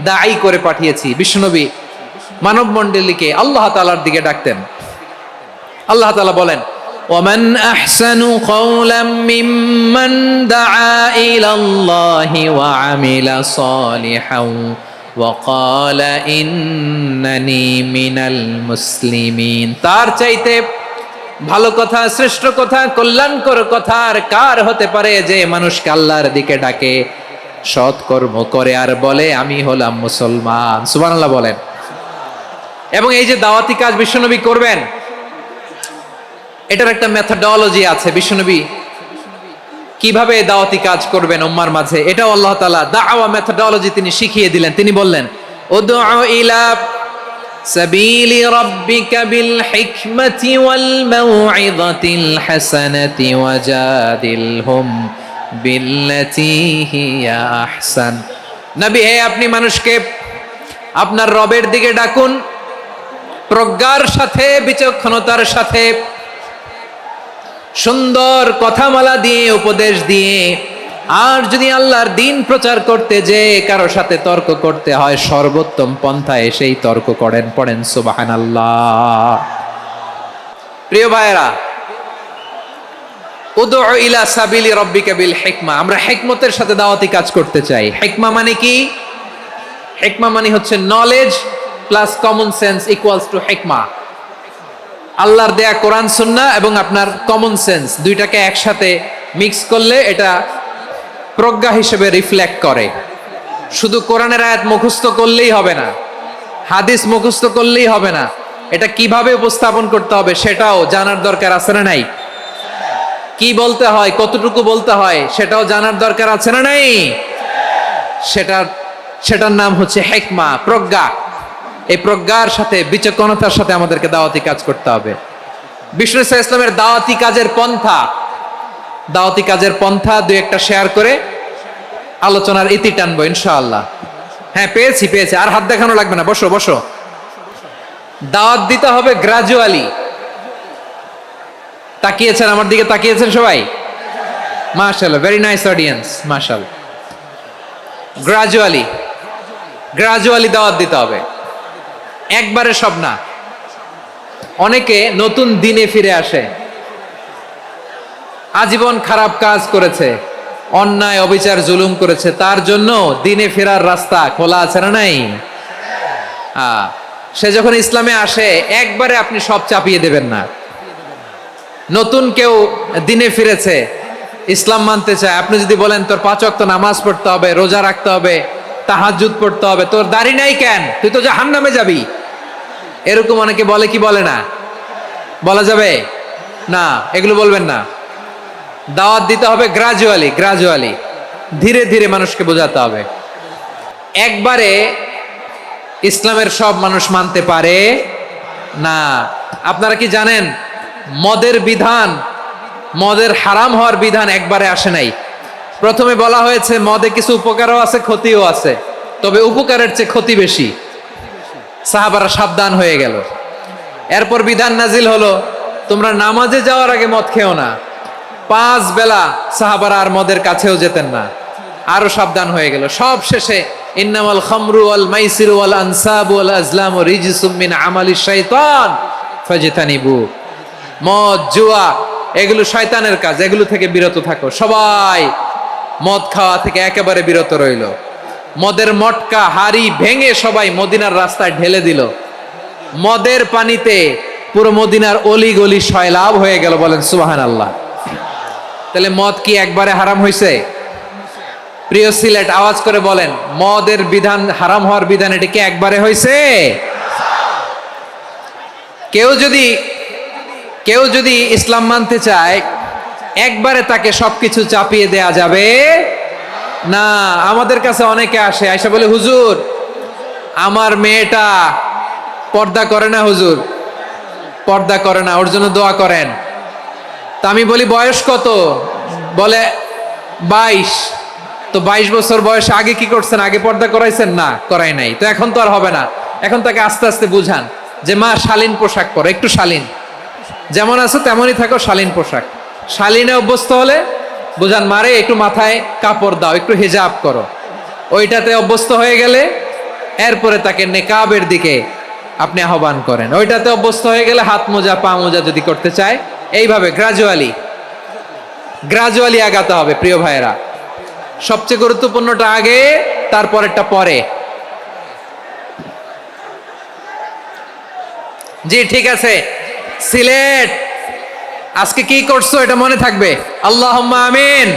দায়ী করে পাঠিয়েছি। বিশ্বনবী মানব মণ্ডলীকে আল্লাহ তাআলার দিকে ডাকতেন। আল্লাহ তাআলা বলেন, ومن أحسن قولا ممن دعا إلى الله وعمل صالحا وقال إنني من المسلمين। তার চাইতে ভালো কথা, শ্রেষ্ঠ কথা, কল্যাণকর কথা আর কার হতে পারে যে মানুষকে আল্লাহর দিকে ডাকে, সৎকর্ম করে আর বলে আমি হলাম মুসলমান। সুবহানাল্লাহ বলেন। এবং এই যে দাওয়াতি কাজ বিশ্বনবী করবেন, এটার একটা মেথডোলজি আছে। বিশ্বনবী কিভাবে দাওয়াতি কাজ করবেন উম্মার মাঝে, এটাও আল্লাহ তাআলা দাওয়া মেথডোলজি তিনি শিখিয়ে দিলেন। তিনি বললেন, উদউ ইলা সাবিলি রাব্বিকা বিল হিকমাতি ওয়াল মাউইযাতিল হাসানাতি ওয়াজাদিলহুম বিল্লাতী হিয়া আহসান। নবী হে, আপনি মানুষকে আপনার রবের দিকে ডাকুন প্রজ্ঞার সাথে, বিচক্ষণতার সাথে, সুন্দর কথামালা দিয়ে, উপদেশ দিয়ে। আর যদি আল্লাহর দিন প্রচার করতে যে কারো সাথে তর্ক করতে হয়, সর্বোত্তম পন্থায় সেই তর্ক করেন। পড়েন সুবহানাল্লাহ। প্রিয় ভাইয়েরা, উদউ ইলা সাবিলি রাব্বিকা বিল হিকমা, আমরা হিকমতের সাথে দাওয়াতি কাজ করতে চাই। হিকমা মানে কি? হিকমা মানে হচ্ছে knowledge plus common sense equals to হিকমা। আল্লাহর দেয়া কোরআন সুন্নাহ এবং আপনার কমন সেন্স দুইটাকে একসাথে মিক্স করলে এটা প্রজ্ঞা হিসেবে রিফ্লেক্ট করে। শুধু কোরআনের আয়াত মুখস্থ করলেই হবে না, হাদিস মুখস্থ করলেই হবে না, এটা কিভাবে উপস্থাপন করতে হবে সেটাও জানার দরকার আছে না নাই? কি বলতে হয়, কতটুকু বলতে হয় সেটাও জানার দরকার আছে না নাই? সেটার নাম হচ্ছে হিকমা, প্রজ্ঞা। এই প্রজ্ঞার সাথে, বিচক্ষণতার সাথে আমাদেরকে দাওয়াতি কাজ করতে হবে। বিষ্ণু ইসলামের দাওয়াতি কাজের পন্থা দুই একটা শেয়ার করে আলোচনার ইতি টানবো ইনশাআল্লাহ। হ্যাঁ, পেয়েছি। আর হাত দেখানো লাগবে না, বসো বসো। দাওয়াত দিতে হবে গ্রাজুয়ালি। তাকিয়েছেন আমার দিকে, তাকিয়েছেন সবাই? মাশাআল্লাহ, ভেরি নাইস অডিয়েন্স, মাশাআল্লাহ। গ্রাজুয়ালি গ্রাজুয়ালি দাওয়াত দিতে হবে, একবারে সব না। অনেকে নতুন দিনে ফিরে আসে, আজীবন খারাপ কাজ করেছে, অন্যায় অবিচার জুলুম করেছে, তার জন্য দিনে ফেরার রাস্তা খোলা আছে না নাই? সে যখন ইসলামে আসে একবারে আপনি সব চাপিয়ে দেবেন না। নতুন কেউ দিনে ফিরেছে, ইসলাম মানতে চায়, আপনি যদি বলেন তোর 5 ওয়াক্ত নামাজ পড়তে হবে, রোজা রাখতে হবে, তাহাজ্জুদ পড়তে হবে, তোর দাড়ি নাই কেন, তুই তো জাহান্নামে যাবি, এরকম অনেকে বলে কি বলে না? বলা যাবে না, এগুলো বলবেন না। দাওয়াত দিতে হবে গ্রাজুয়ালি গ্রাজুয়ালি, ধীরে ধীরে মানুষকে বোঝাতে হবে। একবারে ইসলামের সব মানুষ মানতে পারে না। আপনারা কি জানেন মদের বিধান, মদের হারাম হওয়ার বিধান একবারে আসে নাই। প্রথমে বলা হয়েছে মদে কিছু উপকারও আছে ক্ষতিও আছে, তবে উপকারের চেয়ে ক্ষতি বেশি। সাহাবারা সাবধান হয়ে গেল। এরপর বিধান নাজিল হলো তোমরা নামাজে যাওয়ার আগে মদ খেও না। 5 বেলা সাহাবারা আর মদের কাছেও যেতেন না, আরো সাবধান হয়ে গেল। সব শেষে ইন্নামাল খামরু ওয়াল মাইসিরু ওয়াল আনসাবু ওয়াল আজলামু রিজসুম মিন আমালিশ শাইতান ফাজতানিবু। মদ জুয়া এগুলো শয়তানের কাজ, এগুলো থেকে বিরত থাকো। সবাই মদ খাওয়া থেকে একেবারে বিরত রইল। মদের মটকা হাড়ি ভেঙে সবাই মদিনার রাস্তায় ঢেলে দিল। মদের পানিতে পুরো মদিনার অলি গলি সয়লাভ হয়ে গেল। বলেন সুবহানাল্লাহ। তাহলে মদ কি একবারে হারাম হয়েছে? প্রিয় সিলেট আওয়াজ করে বলেন, মদের বিধান, হারাম হওয়ার বিধান এটা কি একবারে হয়েছে? কেউ যদি ইসলাম মানতে চায় একবারে তাকে সবকিছু চাপিয়ে দেয়া যাবে না। আমাদের কাছে অনেকে আসে, আয়সা বলে হুজুর আমার মেয়েটা পর্দা করে না, হুজুর পর্দা করে না, ওর জন্য দোয়া করেন। তা আমি বলি বয়স কত? বলে 22। তো 22 বছর বয়সে আগে কি করছেন? আগে পর্দা করাইছেন? না, করাই নাই। তো এখন তো আর হবে না। এখন তাকে আস্তে আস্তে বুঝান যে মা শালীন পোশাক পরো, একটু শালীন, যেমন আছো তেমনই থাকো, শালীন পোশাক। শালীনে অভ্যস্ত হলে বুঝান মারে একটু মাথায় কাপড় দাও, একটু হিজাব করো। ওইটাতে অভ্যস্ত হয়ে গেলে এরপরে তাকে নেকাবের দিকে আপনি আহ্বান করেন। ওইটাতে অভ্যস্ত হয়ে গেলে হাত মোজা পা মোজা যদি করতে চায়, এইভাবে গ্রাজুয়ালি গ্রাজুয়ালি আগাতে হবে। প্রিয় ভাইয়েরা, সবচেয়ে গুরুত্বপূর্ণটা আগে, তারপরেরটা পরে। জি ঠিক আছে। সিলেট আজকে কি করছো এটা মনে থাকবে। আল্লাহুম্মা আমিন।